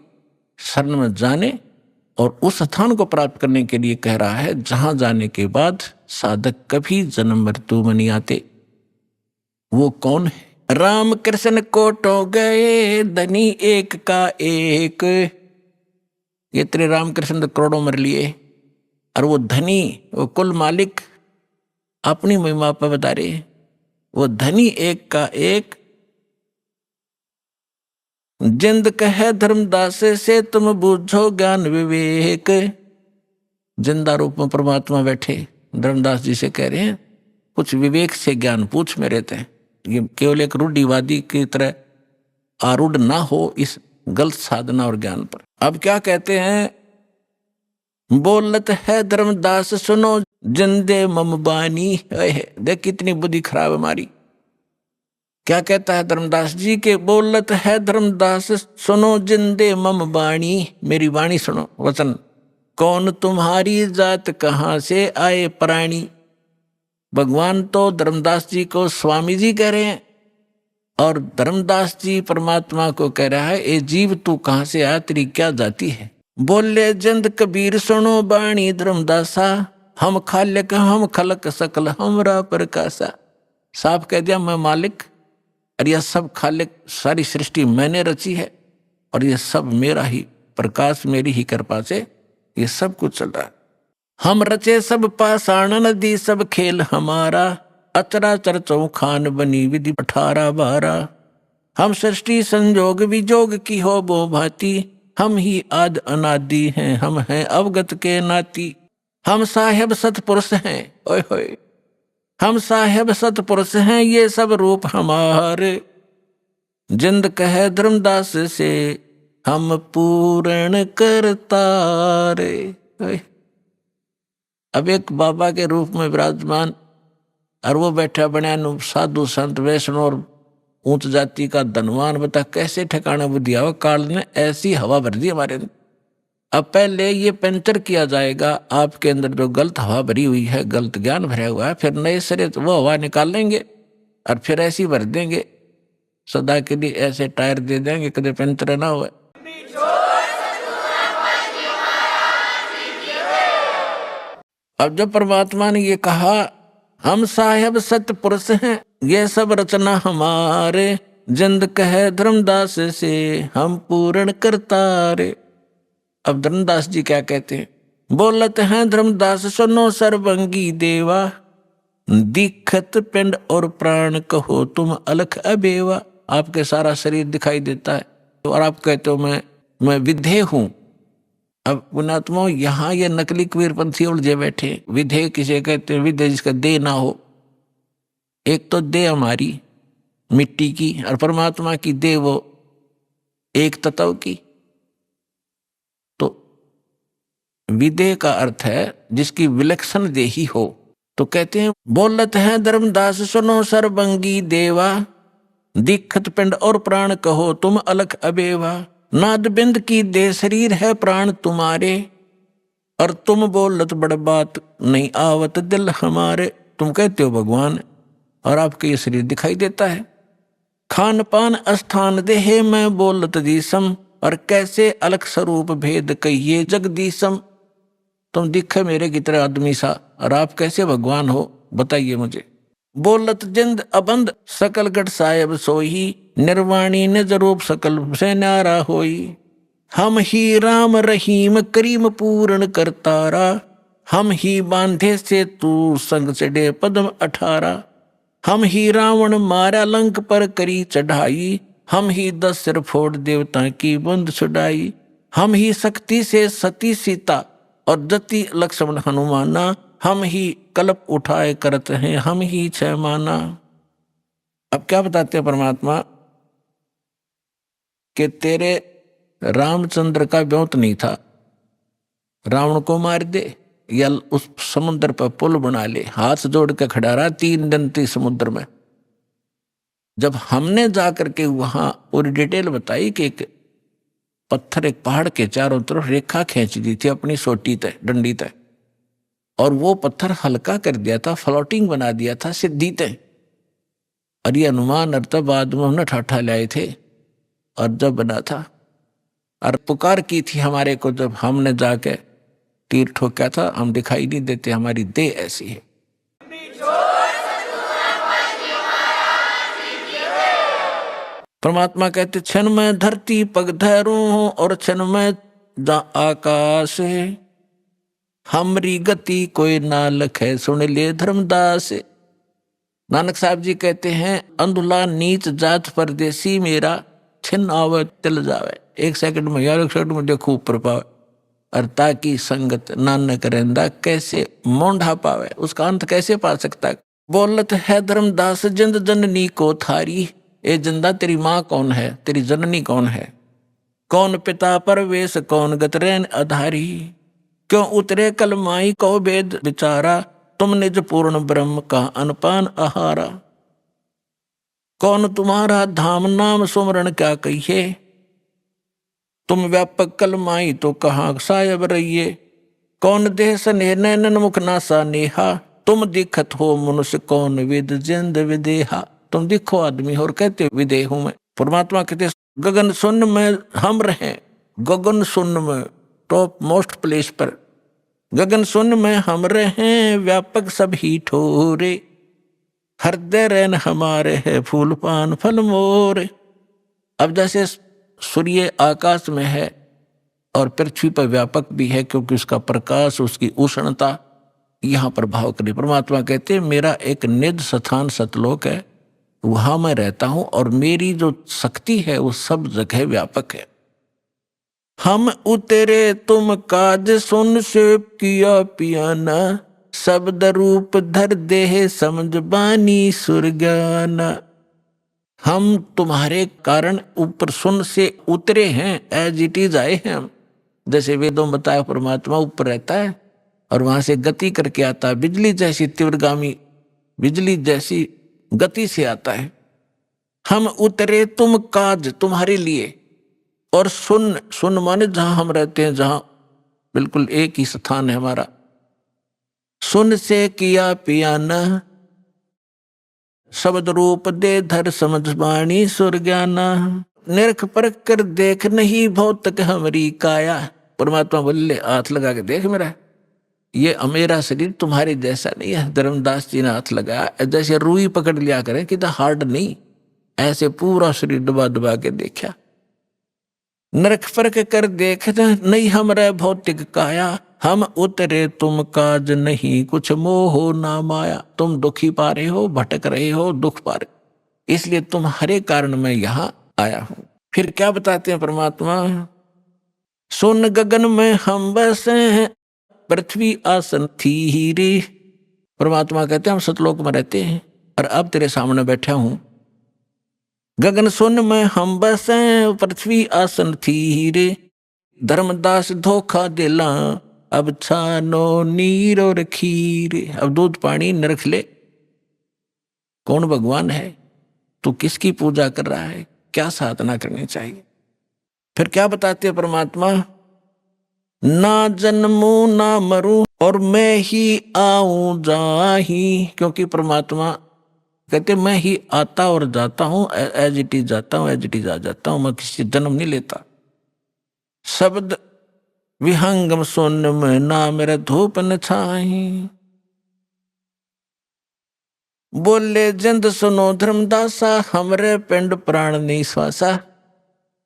शरण में जाने और उस स्थान को प्राप्त करने के लिए कह रहा है जहां जाने के बाद साधक कभी जन्म मृत्यु में नहीं आते। वो कौन है? राम कृष्ण कोटो गए धनी एक का एक। ये तेरे राम कृष्ण करोड़ों मर लिए, और वो धनी, वो कुल मालिक अपनी महिमा पर बता रहे, वो धनी एक का एक। जिंद कहे धर्मदास से तुम बूझो ज्ञान विवेक। जिंदा रूप में परमात्मा बैठे धर्मदास जी से कह रहे हैं कुछ विवेक से ज्ञान पूछ मेरे ते। ये केवल एक रूढ़िवादी की तरह आरूढ़ ना हो इस गलत साधना और ज्ञान पर। अब क्या कहते हैं? बोलत है धर्मदास सुनो जिंदे मम बानी। देख कितनी बुद्धि खराब हमारी। क्या कहता है धर्मदास जी के? बोलत है धर्मदास सुनो जिंदे मम बाणी। मेरी वाणी सुनो, वचन। कौन तुम्हारी जात कहां से आए प्राणी। भगवान तो धर्मदास जी को स्वामी जी कह रहे हैं, और धर्मदास जी परमात्मा को कह रहा है ए जीव तू कहां से आया, तेरी क्या जाति है। बोले जिंद कबीर सुनो बाणी धर्मदासा। हम खालिक हम खलक सकल हमरा प्रकाशा। साफ कह दिया मैं मालिक, और यह सब खालिक, सारी सृष्टि मैंने रची है, और यह सब मेरा ही प्रकाश, मेरी ही कृपा से ये सब कुछ चल रहा है। हम रचे सब पाषाण नदी सब खेल हमारा। अचराचर चौखान बनी विधि 18-12। हम सृष्टि संजोग विजोग की हो बो भांति। हम ही आद अनादि हैं, हम हैं अवगत के नाती। हम साहेब सतपुरुष हैं, ओए होए, हम साहेब सतपुरुष हैं, ये सब रूप हमारे। जिंद कहे धर्मदास से हम पूर्ण करतारे। अब एक बाबा के रूप में विराजमान, और वो बैठा बना साधु संत वैष्णव और ऊंच जाति का धनवान। बता कैसे ठिकाना बुद्धि आवा। काल ने ऐसी हवा भर दी हमारे अंदर। अब पहले ये पंचर किया जाएगा आपके अंदर जो गलत हवा भरी हुई है, गलत ज्ञान भरा हुआ है, फिर नए सिरे तो वो हवा निकाल लेंगे और फिर ऐसी भर देंगे सदा के लिए, ऐसे टायर दे देंगे कभी पंचर ना हुआ। अब जब परमात्मा ने ये कहा हम साहेब सत्य पुरुष हैं, ये सब रचना हमारे। जिंद कहे धर्मदास से हम पूर्ण करतारे। अब धर्मदास जी क्या कहते हैं? बोलत हैं धर्मदास सुनो सर्वंगी देवा। दिखत पिंड और प्राण कहो तुम अलख अबेवा। आपके सारा शरीर दिखाई देता है और आप कहते हो मैं विधेय हूं। अब पुणात्मा यहाँ ये नकली कबीरपंथी उलझे बैठे। विधेय किसे कहते हैं? विधेय जिसका देह ना हो। एक तो देह हमारी मिट्टी की, और परमात्मा की देह वो एक तत्व की। तो विधेय का अर्थ है जिसकी विलक्षण देही हो। तो कहते हैं बोलत है धर्मदास सुनो सर्वंगी देवा। दिखत पिंड और प्राण कहो तुम अलख अबेवा। नाद बिंद की दे शरीर है प्राण तुम्हारे। और तुम बोलत बड़ बात नहीं आवत दिल हमारे। तुम कहते हो भगवान, और आपके ये शरीर दिखाई देता है। खान पान स्थान देहे मैं बोलत दीसम। और कैसे अलख स्वरूप भेद कहिए जगदीसम। तुम दिखे मेरे की तरह आदमी सा, और आप कैसे भगवान हो बताइए मुझे। बोलत जिंद अबंद सकल गढ़ साहेब सोही। निर्वाणी निज रूप सकल से न्यारा होई। हम ही राम रहीम करीम पूर्ण करतारा। हम ही बांधे से तू संग चढ़े पद्म 18। हम ही रावण मारा लंक पर करी चढ़ाई। हम ही 10 सिर फोड़ देवता की बंद छुड़ाई, हम ही शक्ति से सती सीता और जति लक्ष्मण हनुमाना, हम ही कल्प उठाए करते हैं, हम ही छह माना। अब क्या बताते हैं परमात्मा कि तेरे रामचंद्र का ब्योंत नहीं था, रावण को मार दे या उस समुद्र पर पुल बना ले, हाथ जोड़ के खड़ा रहा 3 दिन थी समुद्र में। जब हमने जाकर के वहां पूरी डिटेल बताई कि एक पत्थर एक पहाड़ के चारों तरफ रेखा खींच दी थी अपनी सोटी तय डंडी तय, और वो पत्थर हल्का कर दिया था, फ्लोटिंग बना दिया था सिद्धि तय। और ये अनुमान अर्थ बाद में हमने ठाठा लाए थे और जब बना था और पुकार की थी हमारे को, जब हमने जाके तीर ठोका था, हम दिखाई नहीं देते, हमारी देह ऐसी है। परमात्मा कहते क्षण में धरती पग धरूं और क्षण में जा आकाश, हमरी गति कोई ना लखे सुन ले धर्मदास। नानक साहब जी कहते हैं अंधुला नीच जात परदेसी मेरा, छिन आवे तिल जावे, 1 सेकंड में या 1 सेकंड में देखो ऊपर पावे, और ताकि संगत नानक रहंदा कैसे मोंढा पावे, उसका अंत कैसे पा सकता है। बोलत है धर्मदास जिंद जननी को थारी, ए जिंदा तेरी माँ कौन है, तेरी जननी कौन है, कौन पिता परवेश कौन गतरैन आधारी, क्यों उतरे कल माई को वेद विचारा, तुम निज पूर्ण ब्रह्म का अनपान आहारा, कौन तुम्हारा धाम नाम सुमरण क्या कहिए, तुम व्यापक कल माई तो कहाँ सायब रहिए, कौन देह स्नेह नैनन मुख नासा नेहा, तुम दिखत हो मनुष्य कौन विद जिंद विदेहा, तुम दिखो आदमी हो और कहते विदेह हूं मैं। परमात्मा कहते गगन सुन्न में हम रहे, गगन सुन्न में टॉप मोस्ट प्लेस पर, गगन सुन्न में हम रहे व्यापक सभी ठोरे, हृदय रैन हमारे है फूल पान फल मोरे। अब जैसे सूर्य आकाश में है और पृथ्वी पर व्यापक भी है, क्योंकि उसका प्रकाश उसकी उष्णता यहाँ पर भाव करी। परमात्मा कहते मेरा एक निज स्थान सतलोक है, वहां मैं रहता हूं और मेरी जो शक्ति है वो सब जगह व्यापक है। हम उतरे तुम काज सुन से किया पियाना, शब्द रूप धर देह समझ बानी सुरगाना। हम तुम्हारे कारण ऊपर सुन से उतरे हैं, एज इट इज आए हैं हम। जैसे वेदों में बताया परमात्मा ऊपर रहता है और वहां से गति करके आता है, बिजली जैसी तीव्रगामी बिजली जैसी गति से आता है। हम उतरे तुम काज तुम्हारे लिए, और सुन सुन माने जहां हम रहते हैं, जहां बिल्कुल एक ही स्थान है हमारा। सुन से किया पियाना, शब्द रूप दे धर समझ बाणी सुरगाना। निरख परख कर देख नहीं भौतिक हमारी काया। परमात्मा बोले हाथ लगा के देख मेरा, ये मेरा शरीर तुम्हारे जैसा नहीं है। धर्मदास जी ने हाथ लगाया, जैसे रुई पकड़ लिया करें कि हार्ड नहीं, ऐसे पूरा शरीर दबा दबा के देखा। नरक फरक कर देख नहीं हमरा भौतिक काया, हम उतरे तुम काज नहीं कुछ मोह ना माया। तुम दुखी पा रहे हो, भटक रहे हो, दुख पा रहे, इसलिए तुम्हारे कारण मैं यहां आया हूं। फिर क्या बताते हैं परमात्मा, सुन गगन में हम बसे हैं पृथ्वी आसन थी रे। परमात्मा कहते हैं हम सतलोक में रहते हैं और अब तेरे सामने बैठा हूं। गगन सुन में हम बसे पृथ्वी आसन थी रे, धर्मदास धोखा दिला अब छानो नीर और खीर। अब दूध पानी न रख ले, कौन भगवान है, तू किसकी पूजा कर रहा है, क्या साधना करनी चाहिए। फिर क्या बताते हैं परमात्मा, ना जन्मू ना मरूं और मैं ही आऊं जाही। क्योंकि परमात्मा कहते मैं ही आता और जाता हूं, एज इट इज जाता हूं, एज इट इज आ जाता हूं, मैं किसी जन्म नहीं लेता। शब्द विहंगम सुन में ना मेरा धूप न छाही। बोले जिंद सुनो धर्मदासा हमरे पिंड प्राण नहीं श्वासा।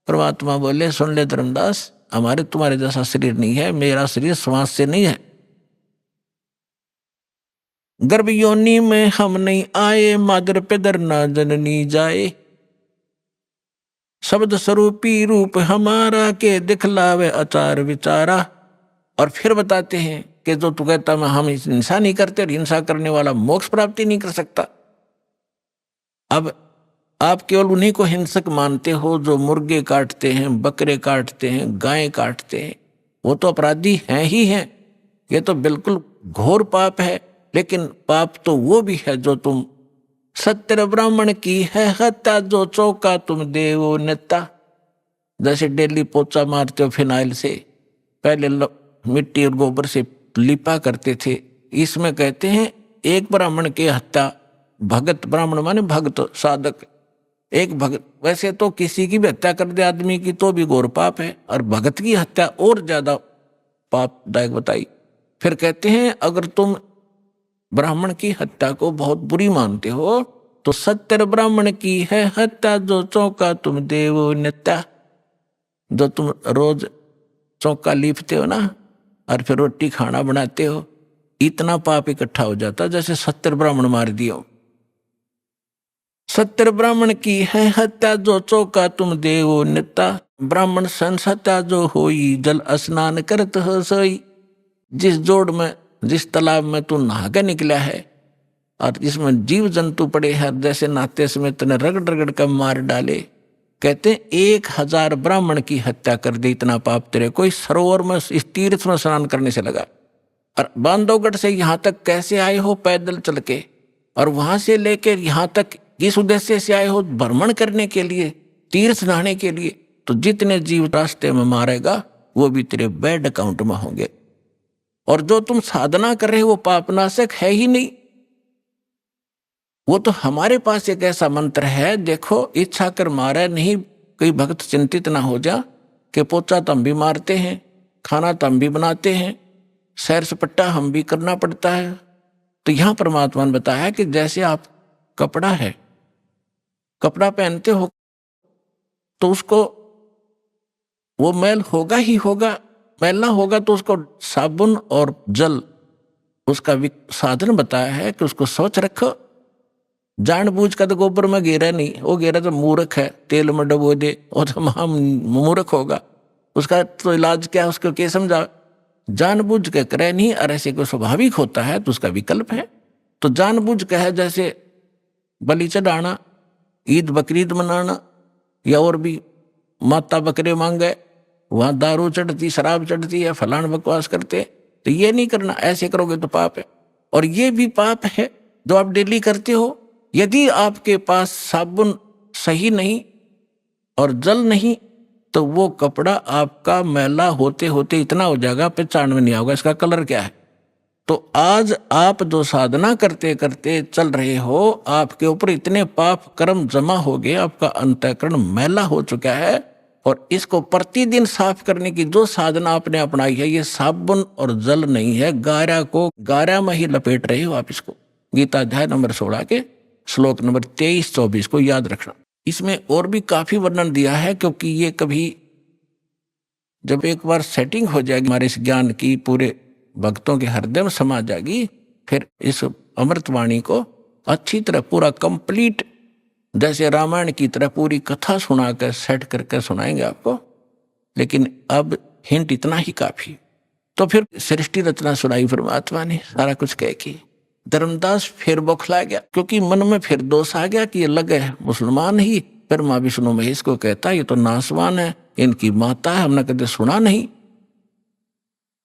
परमात्मा बोले सुन ले धर्मदास, हमारे तुम्हारे जैसा शरीर नहीं है, मेरा शरीर श्वास से नहीं है। गर्भ योनि में हम नहीं आए, मादर पिदर ना जननी जाए। शब्द स्वरूपी रूप हमारा के दिखलावे आचार विचारा। और फिर बताते हैं कि जो तू कहता मैं हम हिंसा नहीं करते और हिंसा करने वाला मोक्ष प्राप्ति नहीं कर सकता। अब आप केवल उन्हीं को हिंसक मानते हो जो मुर्गे काटते हैं, बकरे काटते हैं, गायें काटते हैं। वो तो अपराधी हैं ही हैं, ये तो बिल्कुल घोर पाप है। लेकिन पाप तो वो भी है जो तुम सत्य ब्राह्मण की है हत्या, जो चौका तुम देवो नेता। जैसे डेली पोचा मारते हो फिनाइल से, पहले मिट्टी और गोबर से लिपा करते थे। इसमें कहते हैं एक ब्राह्मण की हत्या, भगत, ब्राह्मण माने भक्त साधक, एक भगत। वैसे तो किसी की भी हत्या कर दे आदमी की तो भी घोर पाप है, और भगत की हत्या और ज्यादा पापदायक बताई। फिर कहते हैं अगर तुम ब्राह्मण की हत्या को बहुत बुरी मानते हो तो सत्य ब्राह्मण की है हत्या, जो चौका तुम देवो नेता। जो तुम रोज चौका लीपते हो ना और फिर रोटी खाना बनाते हो, इतना पाप इकट्ठा हो जाता जैसे 70 ब्राह्मण मार दियो। सत्य ब्राह्मण की है हत्या, जो चौका तुम देवो नेता। ब्राह्मण संसत्या जो होई, जल स्नान करत हो सोई। जिस जोड़ में, जिस तालाब में तू नहा के निकला है और इसमें जीव जंतु पड़े हैं, जैसे नहाते समय तूने रगड़ रगड़ कर मार डाले। कहते हैं 1000 ब्राह्मण की हत्या कर दे, इतना पाप तेरे को इस सरोवर में, इस तीर्थ में स्नान करने से लगा। और बांधवगढ़ से यहाँ तक कैसे आए हो? पैदल चल के। और वहां से लेकर यहाँ तक किस उद्देश्य से आए हो? भ्रमण करने के लिए, तीर्थ नहाने के लिए। तो जितने जीव रास्ते में मारेगा वो भी तेरे बैड अकाउंट में होंगे। और जो तुम साधना कर रहे हो वो पापनाशक है ही नहीं। वो तो हमारे पास एक ऐसा मंत्र है, देखो, इच्छा कर मारे नहीं। कोई भक्त चिंतित ना हो जा कि पोचा तो हम भी मारते हैं, खाना तो हम भी बनाते हैं, सैर सपट्टा हम भी करना पड़ता है। तो यहां परमात्मा ने बताया कि जैसे आप कपड़ा है, कपड़ा पहनते हो तो उसको वो मैल होगा ही होगा, मैल ना होगा तो उसको साबुन और जल उसका साधन बताया है कि उसको स्वच्छ रखो। जानबूझ का तो गोबर में गेरा नहीं, वो गेरा तो मूर्ख है, तेल में डबो दे, वो तो महा मूर्ख होगा। उसका तो इलाज क्या है, उसको क्या समझा? जानबूझ के करे नहीं, और ऐसे को स्वाभाविक होता है तो उसका विकल्प है। तो जानबूझ के है जैसे बलि चढ़ाना, ईद बकरीद मनाना, या और भी माता बकरे मांगे, वहां दारू चढ़ती, शराब चढ़ती है, फलान बकवास करते, तो ये नहीं करना। ऐसे करोगे तो पाप है। और ये भी पाप है जो आप डेली करते हो। यदि आपके पास साबुन सही नहीं और जल नहीं तो वो कपड़ा आपका मैला होते होते इतना हो जाएगा, पहचान में नहीं आएगा इसका कलर क्या है। तो आज आप जो साधना करते करते चल रहे हो, आपके ऊपर इतने पाप कर्म जमा हो गए, आपका अंतःकरण मैला हो चुका है। और इसको प्रतिदिन साफ करने की जो साधना आपने अपनाई है, ये साबुन और जल नहीं है, गारा को गारा में ही लपेट रहे हो आप इसको। गीता अध्याय नंबर 16 के श्लोक नंबर 23-24 को याद रखना। इसमें और भी काफी वर्णन दिया है, क्योंकि ये कभी जब एक बार सेटिंग हो जाएगी हमारे इस ज्ञान की, पूरे भक्तों के हृदय में समा जाएगी, फिर इस अमृतवाणी को अच्छी तरह पूरा कंप्लीट, जैसे रामायण की तरह पूरी कथा सुनाकर सेट करके सुनाएंगे आपको। लेकिन अब हिंट इतना ही काफी। तो फिर सृष्टि रचना सुनाई परमात्मा ने, सारा कुछ कह के धर्मदास फिर बौखला गया, क्योंकि मन में फिर दोष आ गया कि ये लगे है मुसलमान ही। फिर माँ विष्णु महेश को कहता ये तो नासवान है, इनकी माता है, हमने कभी सुना नहीं।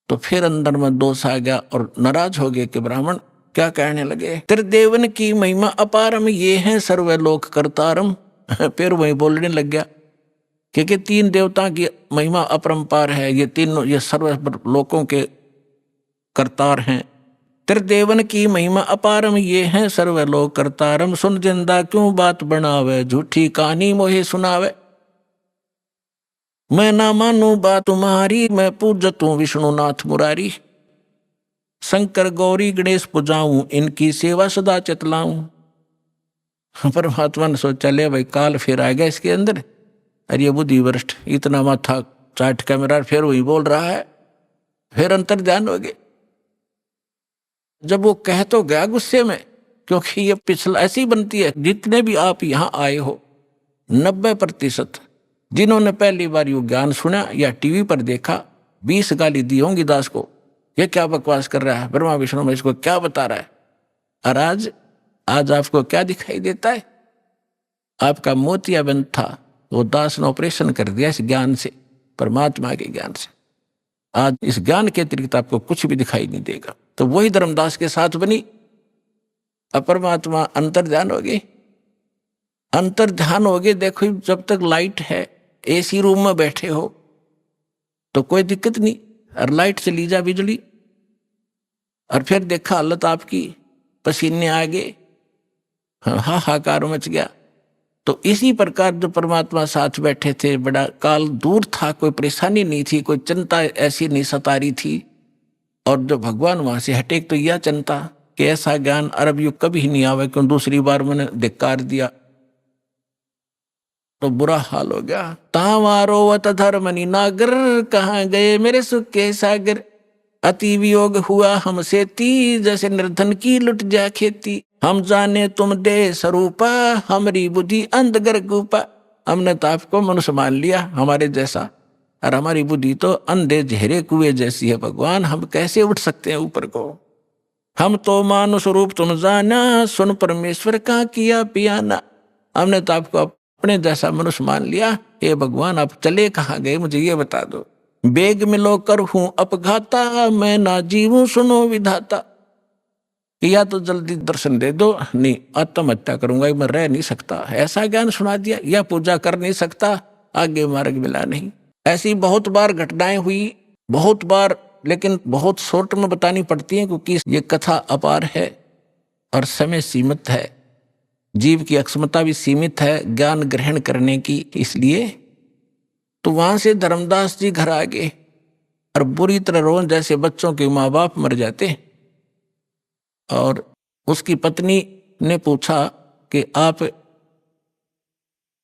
तो फिर अंदर में दोष आ गया और नाराज हो गए कि ब्राह्मण क्या कहने लगे, त्रिदेवन की महिमा अपारम, ये है सर्वलोक करतारम। फिर वही बोलने लग गया क्योंकि 3 देवता की महिमा अपरंपार है, ये तीनों, ये सर्व लोकों के करतार हैं। त्रिदेवन की महिमा अपारम, ये है सर्वलोक करतारम। सुन जिंदा क्यों बात बनावे, झूठी कहानी मोहे सुनावे। मैं ना मानू बात तुम्हारी, मैं पूजतू विष्णुनाथ मुरारी। शंकर गौरी गणेश पुजाऊं, इनकी सेवा सदा चितलाऊं। परमात्मा ने सोचा ले भाई काल फिर आ गया इसके अंदर, अरे ये बुद्धि वरिष्ठ इतना माथा चाट का मेरा फिर वही बोल रहा है। फिर अंतर ध्यान हो गए जब वो कह तो गया गुस्से में, क्योंकि ये पिछला ऐसी बनती है, जितने भी आप यहाँ आए हो 90% जिन्होंने पहली बार यू ज्ञान सुना या टीवी पर देखा, 20 गाली दी होंगी दास को, ये क्या बकवास कर रहा है, ब्रह्मा विष्णु में इसको क्या बता रहा है। और आज आपको क्या दिखाई देता है? आपका मोतियाबिंद था, वो दास ने ऑपरेशन कर दिया इस ज्ञान से, परमात्मा के ज्ञान से। आज इस ज्ञान के अतिरिक्त आपको कुछ भी दिखाई नहीं देगा। तो वही धर्मदास के साथ बनी। अब परमात्मा अंतर ध्यान हो गए, अंतर ध्यान हो गए। देखो जब तक लाइट है, एसी रूम में बैठे हो तो कोई दिक्कत नहीं, और लाइट चली जा बिजली, और फिर देखा हालत आपकी, पसीने आ गए, हाहाकार मच गया। तो इसी प्रकार जो परमात्मा साथ बैठे थे, बड़ा काल दूर था, कोई परेशानी नहीं थी, कोई चिंता ऐसी नहीं सता रही थी। और जो भगवान वहां से हटे तो यह चिंता कि ऐसा ज्ञान अरब युग कभी नहीं आवे, क्यों दूसरी बार मैंने धिक्कार दिया तो बुरा हाल हो गया। तावारोवत धर्मनि नागर, कहाँ गए मेरे सुख के सागर। अति वियोग हुआ हमसे ती, जैसे निर्धन की लुट जा खेती। हम जाने तुम दे स्वरूपा, हमारी बुद्धि अंधगर गुपा। हमने तो आपको मनुष्य मान लिया हमारे जैसा, और हमारी बुद्धि तो अंधे जहरे कुएं जैसी है। भगवान हम कैसे उठ सकते हैं ऊपर को। हम तो मानुष रूप तुम जाना, सुन परमेश्वर का किया पियाना। हमने तो आपको अपने जैसा मनुष्य मान लिया। हे भगवान आप चले कहाँ गए, मुझे ये बता दो। बेग मिलो कर हूं अपघाता, मैं ना जीवूं सुनो विधाता। या तो जल्दी दर्शन दे दो, नहीं आत्महत्या करूंगा, मैं रह नहीं सकता। ऐसा ज्ञान सुना दिया, या पूजा कर नहीं सकता, आगे मार्ग मिला नहीं। ऐसी बहुत बार घटनाएं हुई, बहुत बार, लेकिन बहुत शॉर्ट में बतानी पड़ती है, क्योंकि ये कथा अपार है और समय सीमित है। जीव की अक्षमता भी सीमित है ज्ञान ग्रहण करने की, इसलिए तो वहां से धर्मदास जी घर आ गए और बुरी तरह रो, जैसे बच्चों के माँ बाप मर जाते। और उसकी पत्नी ने पूछा कि आप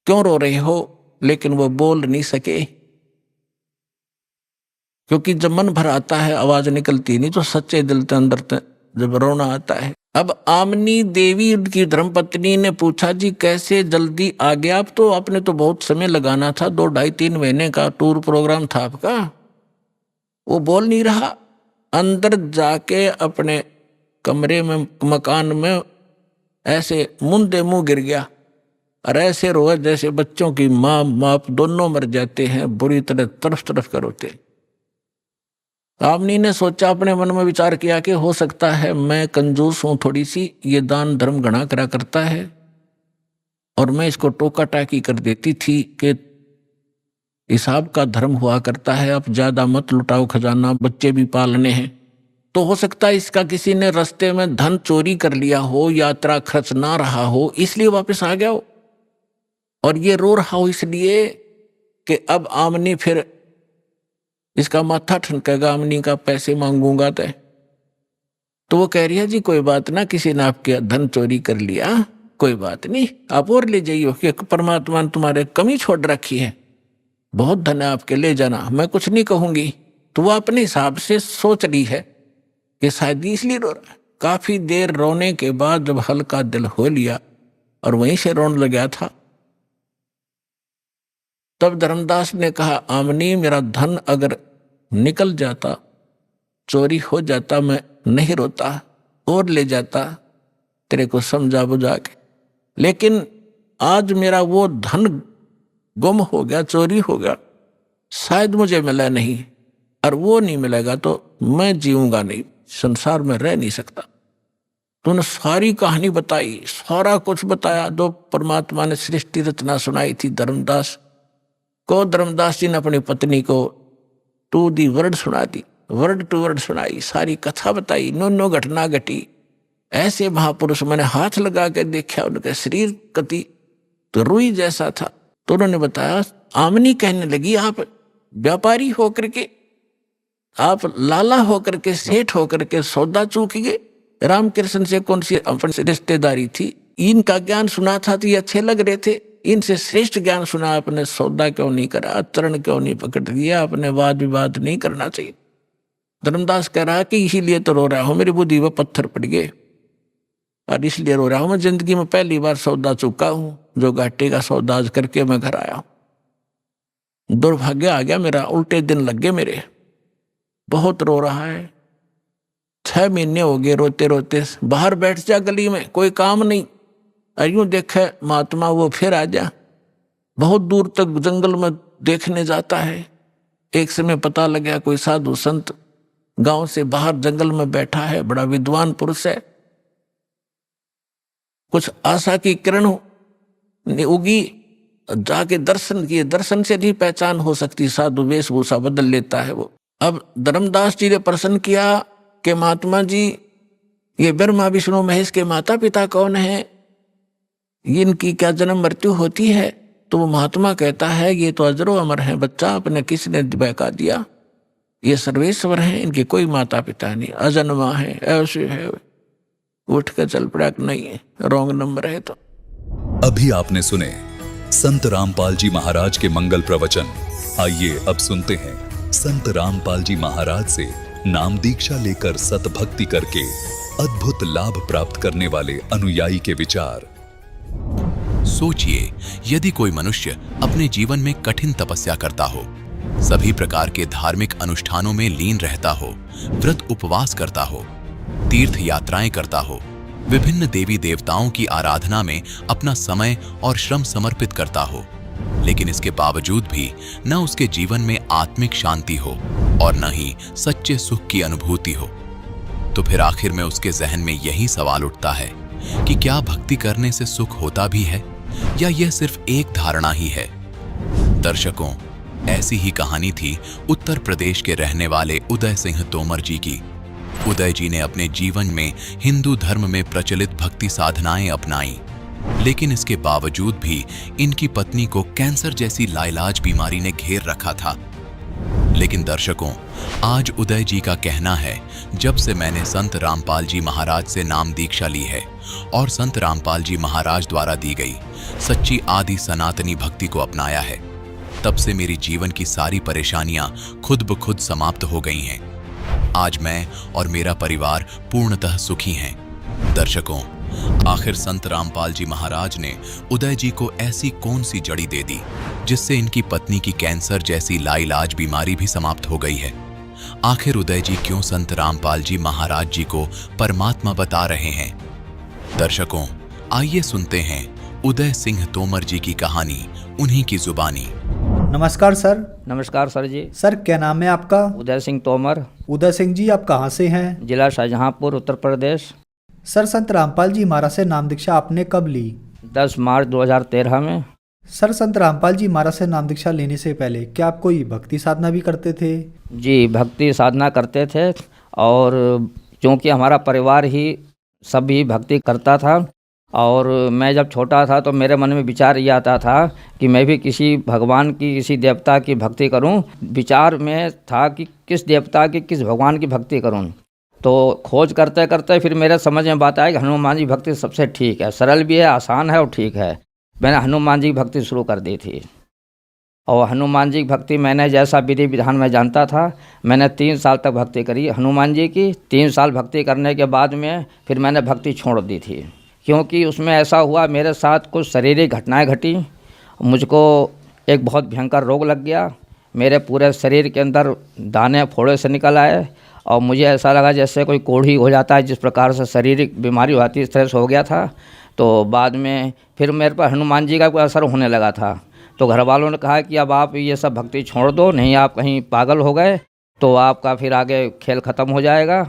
क्यों रो रहे हो, लेकिन वो बोल नहीं सके, क्योंकि जब मन भर आता है आवाज निकलती नहीं, तो सच्चे दिल के अंदर जब रोना आता है। अब आमनी देवी उनकी धर्मपत्नी ने पूछा, जी कैसे जल्दी आ गया आप, तो आपने तो बहुत समय लगाना था, 2 ढाई 3 महीने का टूर प्रोग्राम था आपका। वो बोल नहीं रहा, अंदर जाके अपने कमरे में मकान में ऐसे मुंदे मुंह गिर गया और ऐसे रोए जैसे बच्चों की माँ बाप दोनों मर जाते हैं, बुरी तरह तरफ कर रोते। आमनी ने सोचा, अपने मन में विचार किया कि हो सकता है मैं कंजूस हूं थोड़ी सी, ये दान धर्म घना करा करता है और मैं इसको टोका टाकी कर देती थी कि हिसाब का धर्म हुआ करता है, अब ज्यादा मत लुटाओ खजाना, बच्चे भी पालने हैं। तो हो सकता है इसका किसी ने रास्ते में धन चोरी कर लिया हो, यात्रा खर्च ना रहा हो, इसलिए वापस आ गया हो, और ये रो रहा हो इसलिए कि अब आमनी फिर इसका माथा ठनकेगा, आमनी का पैसे मांगूंगा तो वो कह रही है, जी कोई बात ना, किसी ने आपके धन चोरी कर लिया, कोई बात नहीं, आप और ले जाइए, कि परमात्मा ने तुम्हारे कमी छोड़ रखी है, बहुत धन है आपके, ले जाना, मैं कुछ नहीं कहूंगी। तो वो अपने हिसाब से सोच रही है कि शायद इसलिए रो रहा है। काफी देर रोने के बाद जब हल्का दिल हो लिया और वहीं से रोने लगा था, तब धर्मदास ने कहा, आमनी मेरा धन अगर निकल जाता, चोरी हो जाता, मैं नहीं रोता और ले जाता तेरे को समझा बुझा के, लेकिन आज मेरा वो धन गुम हो गया, चोरी हो गया, शायद मुझे मिला नहीं, और वो नहीं मिलेगा तो मैं जीऊंगा नहीं, संसार में रह नहीं सकता। तूने सारी कहानी बताई, सारा कुछ बताया, जो परमात्मा ने सृष्टि रचना सुनाई थी धर्मदास को। धर्मदास जी ने अपनी पत्नी को टू दी वर्ड सुना दी, वर्ड टू वर्ड सुनाई, सारी कथा बताई, नो घटना घटी। ऐसे महापुरुष मैंने हाथ लगा के देखा, उनका शरीर कति तो रुई जैसा था। तो उन्होंने बताया, आमनी कहने लगी, आप व्यापारी होकर के, आप लाला होकर के, सेठ होकर के सौदा चूक गए। रामकृष्ण से कौन सी अपनी रिश्तेदारी थी, इनका ज्ञान सुना था तो ये अच्छे लग रहे थे, इनसे श्रेष्ठ ज्ञान सुना, आपने सौदा क्यों नहीं करा, चरण क्यों नहीं पकड़ दिया, आपने वाद विवाद नहीं करना चाहिए। धर्मदास कह रहा है कि इसीलिए तो रो रहा हूं, मेरी बुद्धि में पत्थर पड़ गए और इसलिए रो रहा हूं। मैं जिंदगी में पहली बार सौदा चुका हूं, जो घाटे का सौदा आज करके मैं घर आया हूं। दुर्भाग्य आ गया मेरा, उल्टे दिन लग गए मेरे। बहुत रो रहा है, 6 महीने हो गए रोते रोते। बाहर बैठ जा गली में, कोई काम नहीं, यूं देखे महात्मा वो फिर आ जा। बहुत दूर तक जंगल में देखने जाता है। एक समय पता लगा कोई साधु संत गांव से बाहर जंगल में बैठा है, बड़ा विद्वान पुरुष है। कुछ आशा की किरण उगी, जाके दर्शन किए। दर्शन से नहीं पहचान हो सकती, साधु वेशभूषा बदल लेता है वो। अब धर्मदास जी ने प्रश्न किया कि महात्मा जी, ये ब्रह्मा विष्णु महेश के माता पिता कौन है, इनकी क्या जन्म मृत्यु होती है? तो वो महात्मा कहता है ये तो अजरो अमर है बच्चा, अपने किसने बहका दिया, ये सर्वेश्वर हैं, इनके कोई माता पिता नहीं, अजन्मा है, ऐसे है। उठ कर चल पड़ा, नहीं रॉन्ग नंबर है। तो अभी आपने सुने संत रामपाल जी महाराज के मंगल प्रवचन। आइए अब सुनते हैं संत रामपाल जी महाराज से नाम दीक्षा लेकर सतभक्ति करके अद्भुत लाभ प्राप्त करने वाले अनुयायी के विचार। सोचिए, यदि कोई मनुष्य अपने जीवन में कठिन तपस्या करता हो, सभी प्रकार के धार्मिक अनुष्ठानों में लीन रहता हो, व्रत उपवास करता हो, तीर्थ यात्राएं करता हो, विभिन्न देवी देवताओं की आराधना में अपना समय और श्रम समर्पित करता हो, लेकिन इसके बावजूद भी न उसके जीवन में आत्मिक शांति हो और न ही सच्चे सुख की अनुभूति हो, तो फिर आखिर में उसके जहन में यही सवाल उठता है कि क्या भक्ति करने से सुख होता भी है या यह सिर्फ एक धारणा ही है। दर्शकों, ऐसी ही कहानी थी उत्तर प्रदेश के रहने वाले उदय सिंह तोमर जी की। उदय जी ने अपने जीवन में हिंदू धर्म में प्रचलित भक्ति साधनाएं अपनाई, लेकिन इसके बावजूद भी इनकी पत्नी को कैंसर जैसी लाइलाज बीमारी ने घेर रखा था। लेकिन दर्शकों, आज उदय जी का कहना है, जब से मैंने संत रामपाल जी महाराज से नाम दीक्षा ली है और संत रामपाल जी महाराज द्वारा दी गई सच्ची आदि सनातनी भक्ति को अपनाया है, तब से मेरी जीवन की सारी परेशानियां खुद ब खुद समाप्त हो गई हैं। आज मैं और मेरा परिवार पूर्णतः सुखी हैं। दर्शकों, आखिर संत रामपाल जी महाराज ने उदय जी को ऐसी कौन सी जड़ी दे दी जिससे इनकी पत्नी की कैंसर जैसी लाइलाज बीमारी भी समाप्त हो गई है? आखिर उदय जी क्यों संत रामपाल जी महाराज जी को परमात्मा बता रहे हैं? दर्शकों, आइए सुनते हैं उदय सिंह तोमर जी की कहानी उन्हीं की जुबानी। नमस्कार सर। नमस्कार सर जी। सर क्या नाम है आपका? उदय सिंह तोमर। उदय सिंह जी, आप कहाँ से हैं? जिला शाहजहांपुर, उत्तर प्रदेश। सर, संत रामपाल जी महाराज से नाम दीक्षा आपने कब ली? 10 मार्च 2013 में। सर, संत रामपाल जी महाराज से नाम दीक्षा लेने से पहले क्या आप कोई भक्ति साधना भी करते थे? जी, भक्ति साधना करते थे, और क्योंकि हमारा परिवार ही सभी भक्ति करता था, और मैं जब छोटा था तो मेरे मन में विचार ये आता था कि मैं भी किसी भगवान की, किसी देवता की भक्ति करूं। विचार में था कि किस देवता की, किस भगवान की भक्ति करूं। तो खोज करते करते फिर मेरे समझ में बात आई कि हनुमान जी भक्ति सबसे ठीक है, सरल भी है, आसान है और ठीक है। मैंने हनुमान जी की भक्ति शुरू कर दी थी, और हनुमान जी की भक्ति मैंने जैसा विधि विधान में जानता था, मैंने 3 साल तक भक्ति करी हनुमान जी की। 3 साल भक्ति करने के बाद में फिर मैंने भक्ति छोड़ दी थी, क्योंकि उसमें ऐसा हुआ, मेरे साथ कुछ शारीरिक घटनाएं घटी। मुझको एक बहुत भयंकर रोग लग गया, मेरे पूरे शरीर के अंदर दाने फोड़े से निकल आए, और मुझे ऐसा लगा जैसे कोई कोढ़ी हो जाता है, जिस प्रकार से शारीरिक बीमारी होती है, इस तरह से हो गया था। तो बाद में फिर मेरे पर हनुमान जी का कोई असर होने लगा था। तो घर वालों ने कहा कि अब आप ये सब भक्ति छोड़ दो, नहीं आप कहीं पागल हो गए तो आपका फिर आगे खेल ख़त्म हो जाएगा।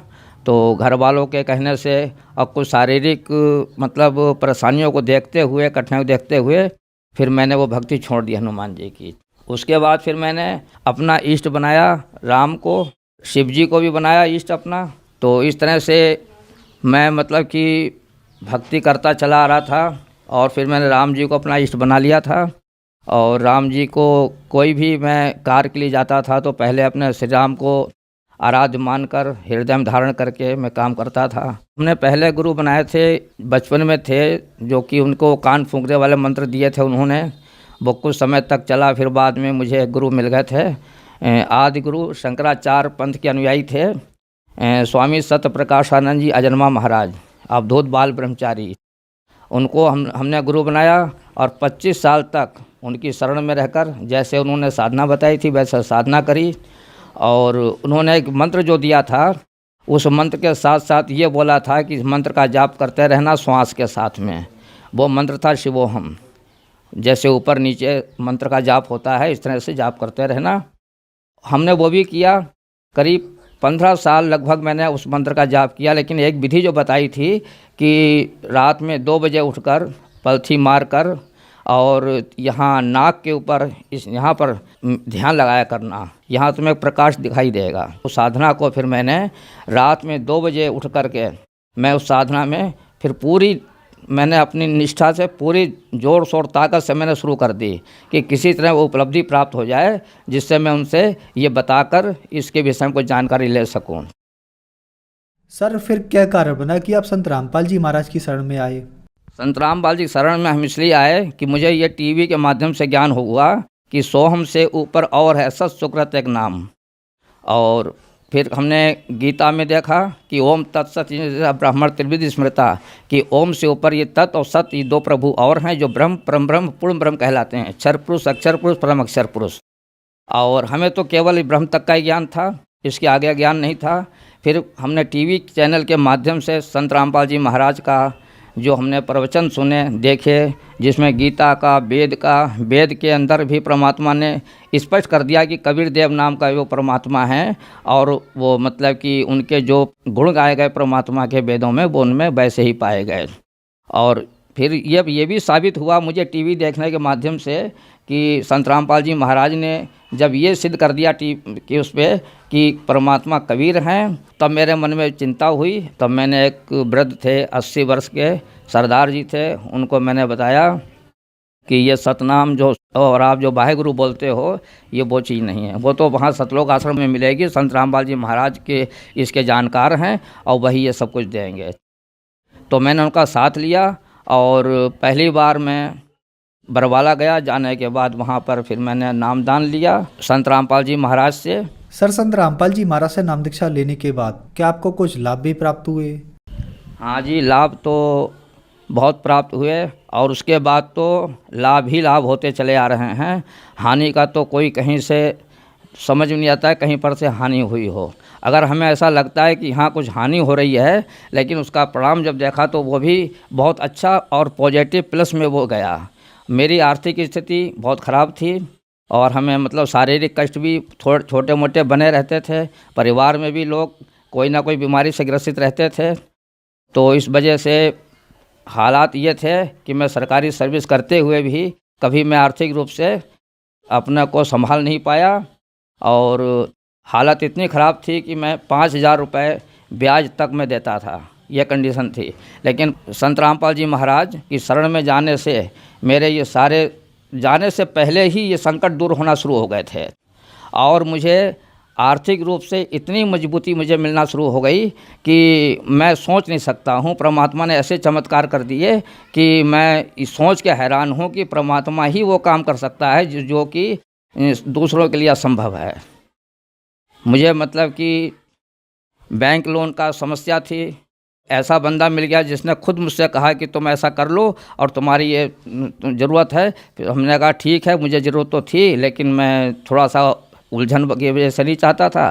तो घर वालों के कहने से और कुछ शारीरिक मतलब परेशानियों को देखते हुए, कठिनाई को देखते हुए, फिर मैंने वो भक्ति छोड़ दी हनुमान जी की। उसके बाद फिर मैंने अपना इष्ट बनाया राम को, शिव जी को भी बनाया इष्ट अपना। तो इस तरह से मैं मतलब कि भक्ति करता चला आ रहा था, और फिर मैंने राम जी को अपना इष्ट बना लिया था। और राम जी को कोई भी मैं कार्य के लिए जाता था तो पहले अपने श्री राम को आराध्य मानकर हृदय में धारण करके मैं काम करता था। हमने पहले गुरु बनाए थे, बचपन में थे, जो कि उनको कान फूंकने वाले मंत्र दिए थे उन्होंने। वो कुछ समय तक चला, फिर बाद में मुझे गुरु मिल गए थे। आदि गुरु शंकराचार्य पंथ के अनुयायी थे, स्वामी सत्य प्रकाशानंद जी अजन्मा महाराज, अवधूत बाल ब्रह्मचारी। उनको हमने गुरु बनाया, और 25 साल तक उनकी शरण में रहकर जैसे उन्होंने साधना बताई थी वैसे साधना करी। और उन्होंने एक मंत्र जो दिया था उस मंत्र के साथ साथ ये बोला था कि इस मंत्र का जाप करते रहना श्वास के साथ में। वो मंत्र था शिवोहम। जैसे ऊपर नीचे मंत्र का जाप होता है इस तरह से जाप करते रहना। हमने वो भी किया। करीब 15 साल लगभग मैंने उस मंत्र का जाप किया। लेकिन एक विधि जो बताई थी कि रात में 2 बजे उठकर पलथी मारकर और यहाँ नाक के ऊपर यहाँ पर ध्यान लगाया करना, यहाँ तुम्हें प्रकाश दिखाई देगा। उस साधना को फिर मैंने रात में 2 बजे उठ कर के मैं उस साधना में फिर पूरी मैंने अपनी निष्ठा से पूरी जोर शोर ताकत से मैंने शुरू कर दी कि किसी तरह वो उपलब्धि प्राप्त हो जाए जिससे मैं उनसे ये बताकर इसके विषय में कुछ जानकारी ले सकूं। सर फिर क्या कारण बना कि आप संत रामपाल जी महाराज की शरण में आए? संत रामपाल जी शरण में हम इसलिए आए कि मुझे ये टीवी के माध्यम से ज्ञान हुआ कि सोहम से ऊपर और है सत सुकृत एक नाम। और फिर हमने गीता में देखा कि ओम तत्सत ब्राह्मण त्रिविध स्मृता कि ओम से ऊपर ये तत् और सत ये 2 प्रभु और हैं जो ब्रह्म परम ब्रह्म पूर्ण ब्रह्म कहलाते हैं। क्षर पुरुष अक्षर पुरुष परम अक्षर पुरुष। और हमें तो केवल ब्रह्म तक का ही ज्ञान था, इसके आगे ज्ञान नहीं था। फिर हमने टीवी चैनल के माध्यम से संत रामपाल जी महाराज का जो हमने प्रवचन सुने देखे, जिसमें गीता का वेद के अंदर भी परमात्मा ने स्पष्ट कर दिया कि कबीर देव नाम का वो परमात्मा है। और वो मतलब कि उनके जो गुण गाए गए परमात्मा के वेदों में वो उनमें वैसे ही पाए गए। और फिर ये भी साबित हुआ मुझे टीवी देखने के माध्यम से कि संत रामपाल जी महाराज ने जब ये सिद्ध कर दिया कि उस पर कि परमात्मा कबीर हैं, तब मेरे मन में चिंता हुई। तब मैंने एक वृद्ध थे 80 वर्ष के सरदार जी थे, उनको मैंने बताया कि ये सतनाम जो और आप जो वाहेगुरु बोलते हो ये वो चीज़ नहीं है, वो तो वहाँ सतलोक आश्रम में मिलेगी। संत रामपाल जी महाराज के इसके जानकार हैं और वही ये सब कुछ देंगे। तो मैंने उनका साथ लिया और पहली बार मैं बरवाला गया। जाने के बाद वहाँ पर फिर मैंने नामदान लिया संत रामपाल जी महाराज से। सर संत रामपाल जी महाराज से नाम दीक्षा लेने के बाद क्या आपको कुछ लाभ भी प्राप्त हुए? हाँ जी, लाभ तो बहुत प्राप्त हुए और उसके बाद तो लाभ ही लाभ होते चले आ रहे हैं। हानि का तो कोई कहीं से समझ नहीं आता है कहीं पर से हानि हुई हो। अगर हमें ऐसा लगता है कि हाँ कुछ हानि हो रही है, लेकिन उसका परिणाम जब देखा तो वो भी बहुत अच्छा और पॉजिटिव प्लस में वो गया। मेरी आर्थिक स्थिति बहुत ख़राब थी और हमें मतलब शारीरिक कष्ट भी थोड़े छोटे मोटे बने रहते थे। परिवार में भी लोग कोई ना कोई बीमारी से ग्रसित रहते थे। तो इस वजह से हालात ये थे कि मैं सरकारी सर्विस करते हुए भी कभी मैं आर्थिक रूप से अपने को संभाल नहीं पाया और हालत इतनी ख़राब थी कि मैं 5,000 रुपये ब्याज तक मैं देता था, यह कंडीशन थी। लेकिन संत रामपाल जी महाराज की शरण में जाने से मेरे ये सारे जाने से पहले ही ये संकट दूर होना शुरू हो गए थे और मुझे आर्थिक रूप से इतनी मजबूती मुझे मिलना शुरू हो गई कि मैं सोच नहीं सकता हूँ। परमात्मा ने ऐसे चमत्कार कर दिए कि मैं इस सोच के हैरान हूँ कि परमात्मा ही वो काम कर सकता है जो कि दूसरों के लिए असंभव है। मुझे मतलब कि बैंक लोन का समस्या थी, ऐसा बंदा मिल गया जिसने खुद मुझसे कहा कि तुम ऐसा कर लो और तुम्हारी ये ज़रूरत है। फिर हमने कहा ठीक है, मुझे ज़रूरत तो थी लेकिन मैं थोड़ा सा उलझन की वजह से नहीं चाहता था।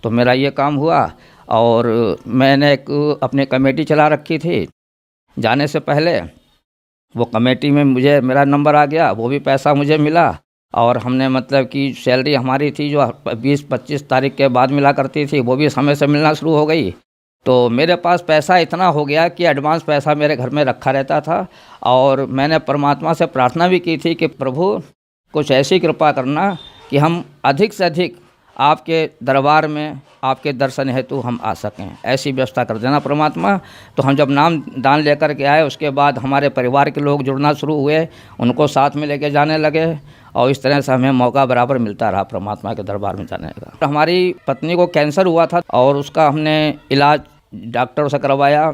तो मेरा ये काम हुआ और मैंने एक अपनी कमेटी चला रखी थी। जाने से पहले वो कमेटी में मुझे मेरा नंबर आ गया, वो भी पैसा मुझे मिला और हमने मतलब कि सैलरी हमारी थी जो 20-25 तारीख के बाद मिला करती थी, वो भी समय से मिलना शुरू हो गई। तो मेरे पास पैसा इतना हो गया कि एडवांस पैसा मेरे घर में रखा रहता था और मैंने परमात्मा से प्रार्थना भी की थी कि प्रभु कुछ ऐसी कृपा करना कि हम अधिक से अधिक आपके दरबार में आपके दर्शन हेतु हम आ सकें, ऐसी व्यवस्था कर देना परमात्मा। तो हम जब नाम दान लेकर के आए उसके बाद हमारे परिवार के लोग जुड़ना शुरू हुए, उनको साथ में लेके जाने लगे और इस तरह से हमें मौका बराबर मिलता रहा परमात्मा के दरबार में जाने का। हमारी पत्नी को कैंसर हुआ था और उसका हमने इलाज डॉक्टर से करवाया।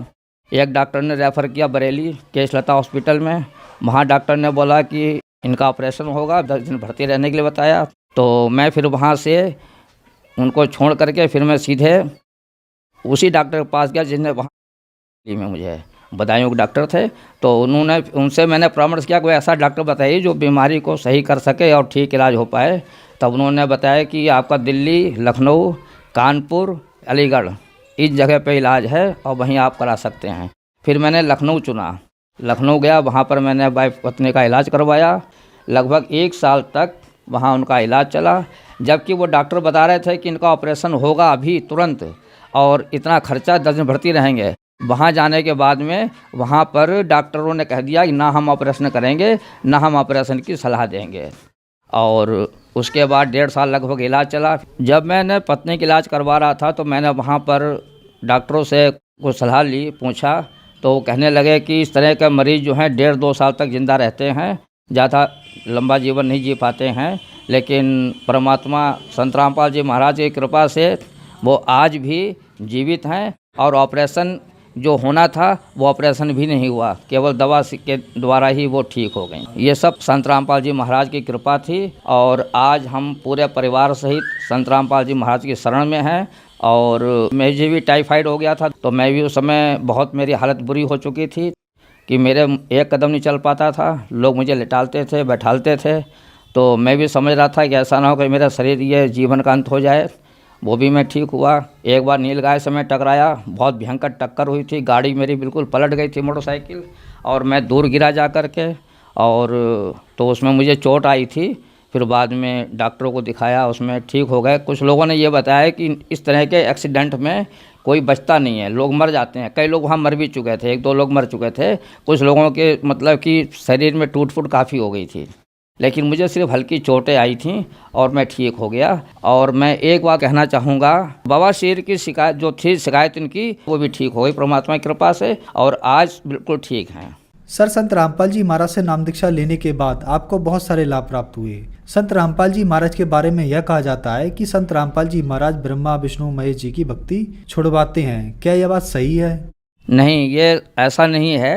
एक डॉक्टर ने रेफ़र किया बरेली केशलता हॉस्पिटल में, वहाँ डॉक्टर ने बोला कि इनका ऑपरेशन होगा, 10 दिन भर्ती रहने के लिए बताया। तो मैं फिर वहाँ से उनको छोड़ करके फिर मैं सीधे उसी डॉक्टर के पास गया जिसने वहाँ में बदायूं के डॉक्टर थे। तो उन्होंने उनसे मैंने परामर्श किया कोई ऐसा डॉक्टर बताइए जो बीमारी को सही कर सके और ठीक इलाज हो पाए। तब उन्होंने बताया कि आपका दिल्ली, लखनऊ, कानपुर, अलीगढ़ इस जगह पे इलाज है और वहीं आप करा सकते हैं। फिर मैंने लखनऊ चुना। लखनऊ गया, वहाँ पर मैंने वाइफ पत्नी का इलाज करवाया। लगभग 1 साल तक वहाँ उनका इलाज चला, जबकि वो डॉक्टर बता रहे थे कि इनका ऑपरेशन होगा अभी तुरंत और इतना खर्चा 10 दिन भर्ती रहेंगे। वहाँ जाने के बाद में वहाँ पर डॉक्टरों ने कह दिया कि ना हम ऑपरेशन करेंगे, ना हम ऑपरेशन की सलाह देंगे। और उसके बाद 1.5 साल लगभग इलाज चला। जब मैंने पत्नी का इलाज करवा रहा था तो मैंने वहाँ पर डॉक्टरों से कुछ सलाह ली, पूछा, तो वो कहने लगे कि इस तरह के मरीज़ जो हैं 1.5-2 साल तक ज़िंदा रहते हैं, ज़्यादा लंबा जीवन नहीं जी पाते हैं। लेकिन परमात्मा संत रामपाल जी महाराज की कृपा से वो आज भी जीवित हैं और ऑपरेशन जो होना था वो ऑपरेशन भी नहीं हुआ, केवल दवा के द्वारा ही वो ठीक हो गई। ये सब संत रामपाल जी महाराज की कृपा थी और आज हम पूरे परिवार सहित संत रामपाल जी महाराज की शरण में हैं। और मुझे भी टाइफाइड हो गया था, तो मैं भी उस समय बहुत मेरी हालत बुरी हो चुकी थी कि मेरे एक कदम नहीं चल पाता था, लोग मुझे लिटालते थे, बैठालते थे। तो मैं भी समझ रहा था कि ऐसा ना हो कि मेरा शरीर ये जीवन का अंत हो जाए। वो भी मैं ठीक हुआ। एक बार नीलगाय से मैं टकराया, बहुत भयंकर टक्कर हुई थी, गाड़ी मेरी बिल्कुल पलट गई थी मोटरसाइकिल, और मैं दूर गिरा जा कर के, और तो उसमें मुझे चोट आई थी। फिर बाद में डॉक्टरों को दिखाया, उसमें ठीक हो गए। कुछ लोगों ने ये बताया कि इस तरह के एक्सीडेंट में कोई बचता नहीं है, लोग मर जाते हैं। कई लोग वहाँ मर भी चुके थे, 1-2 लोग मर चुके थे। कुछ लोगों के मतलब कि शरीर में टूट फूट काफ़ी हो गई थी, लेकिन मुझे सिर्फ हल्की चोटें आई थीं और मैं ठीक हो गया। और मैं एक बात कहना चाहूँगा, बवासीर की शिकायत जो थी, शिकायत इनकी, वो भी ठीक हो गई परमात्मा की कृपा से, और आज बिल्कुल ठीक हैं। सर, संत रामपाल जी महाराज से नाम दीक्षा लेने के बाद आपको बहुत सारे लाभ प्राप्त हुए। संत रामपाल जी महाराज के बारे में यह कहा जाता है कि संत रामपाल जी महाराज ब्रह्मा विष्णु महेश जी की भक्ति छुड़वाते हैं, क्या यह बात सही है? नहीं, ये ऐसा नहीं है।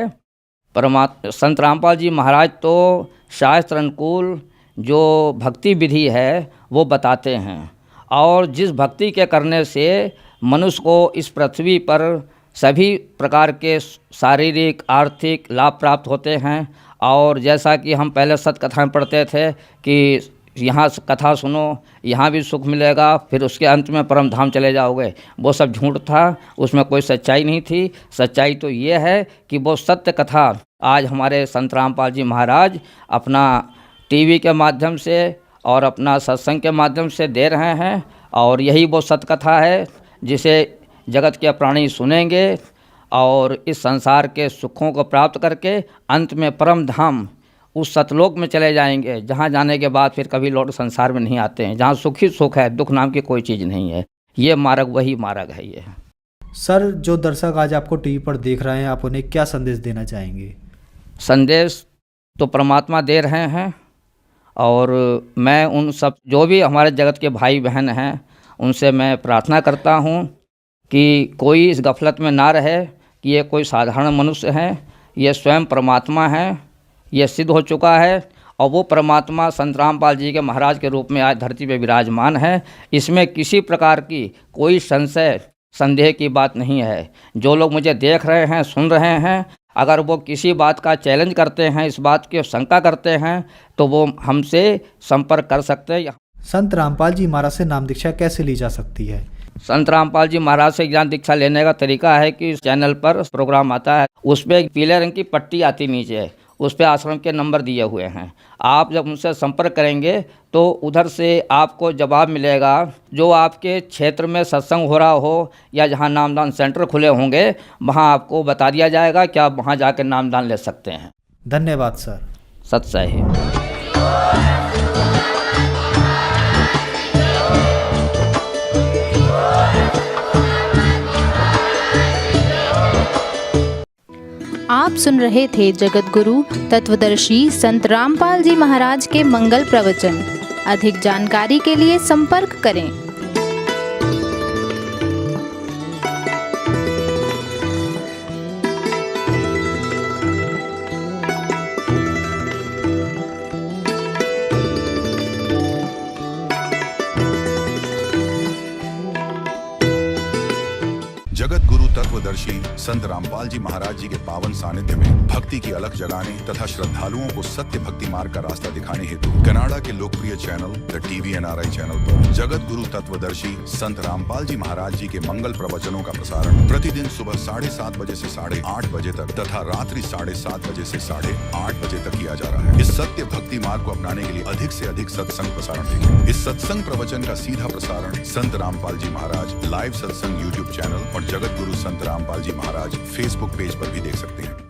संत रामपाल जी महाराज तो शास्त्र अनुकूल जो भक्ति विधि है वो बताते हैं, और जिस भक्ति के करने से मनुष्य को इस पृथ्वी पर सभी प्रकार के शारीरिक आर्थिक लाभ प्राप्त होते हैं। और जैसा कि हम पहले सत्य कथा में पढ़ते थे कि यहाँ कथा सुनो, यहाँ भी सुख मिलेगा, फिर उसके अंत में परम धाम चले जाओगे, वो सब झूठ था, उसमें कोई सच्चाई नहीं थी। सच्चाई तो ये है कि वो सत्य कथा आज हमारे संत रामपाल जी महाराज अपना टीवी के माध्यम से और अपना सत्संग के माध्यम से दे रहे हैं, और यही वो सत्य कथा है जिसे जगत के प्राणी सुनेंगे और इस संसार के सुखों को प्राप्त करके अंत में परम धाम उस सतलोक में चले जाएंगे, जहाँ जाने के बाद फिर कभी लौट संसार में नहीं आते हैं, जहाँ सुख ही सुख है, दुख नाम की कोई चीज़ नहीं है। ये मार्ग वही मार्ग है। ये सर, जो दर्शक आज आपको टीवी पर देख रहे हैं, आप उन्हें क्या संदेश देना चाहेंगे? संदेश तो परमात्मा दे रहे हैं, और मैं उन सब जो भी हमारे जगत के भाई बहन हैं उनसे मैं प्रार्थना करता हूँ कि कोई इस गफलत में ना रहे कि ये कोई साधारण मनुष्य हैं, ये स्वयं परमात्मा हैं, ये सिद्ध हो चुका है। और वो परमात्मा संत रामपाल जी के महाराज के रूप में आज धरती पे विराजमान है। इसमें किसी प्रकार की कोई संशय संदेह की बात नहीं है। जो लोग मुझे देख रहे हैं, सुन रहे हैं, अगर वो किसी बात का चैलेंज करते हैं, इस बात की शंका करते हैं, तो वो हमसे संपर्क कर सकते हैं। संत रामपाल जी महाराज से नाम दीक्षा कैसे ली जा सकती है? संत रामपाल जी महाराज से ज्ञान दीक्षा लेने का तरीका है कि चैनल पर प्रोग्राम आता है, उस पर एक पीले रंग की पट्टी आती नीचे, उस पर आश्रम के नंबर दिए हुए हैं। आप जब उनसे संपर्क करेंगे तो उधर से आपको जवाब मिलेगा। जो आपके क्षेत्र में सत्संग हो रहा हो या जहाँ नामदान सेंटर खुले होंगे, वहाँ आपको बता दिया जाएगा कि आप वहाँ जाकर नामदान ले सकते हैं। धन्यवाद सर। सत साहिब। आप सुन रहे थे जगत गुरु तत्वदर्शी संत रामपाल जी महाराज के मंगल प्रवचन। अधिक जानकारी के लिए संपर्क करें। जगत गुरु तत्वदर्शी तत्वदर्शी संत रामपाल जी महाराज जी के पावन सानिध्य में भक्ति की अलख जगाने तथा श्रद्धालुओं को सत्य भक्ति मार्ग का रास्ता दिखाने हेतु कनाडा के लोकप्रिय channel the TV NRI channel पर जगत गुरु तत्वदर्शी संत रामपाल जी महाराज जी के मंगल प्रवचनों का प्रसारण प्रतिदिन सुबह 7:30 बजे से 8:30 बजे तक तथा रात्रि 7:30 बजे से 8:30 बजे तक किया जा रहा है। इस सत्य भक्ति मार्ग को अपनाने के लिए अधिक से अधिक सत्संग प्रसारण देखें। इस सत्संग प्रवचन का सीधा प्रसारण संत रामपाल जी महाराज लाइव सत्संग YouTube चैनल और जगत गुरु संत रामपाल जी महाराज Facebook पेज पर भी देख सकते हैं।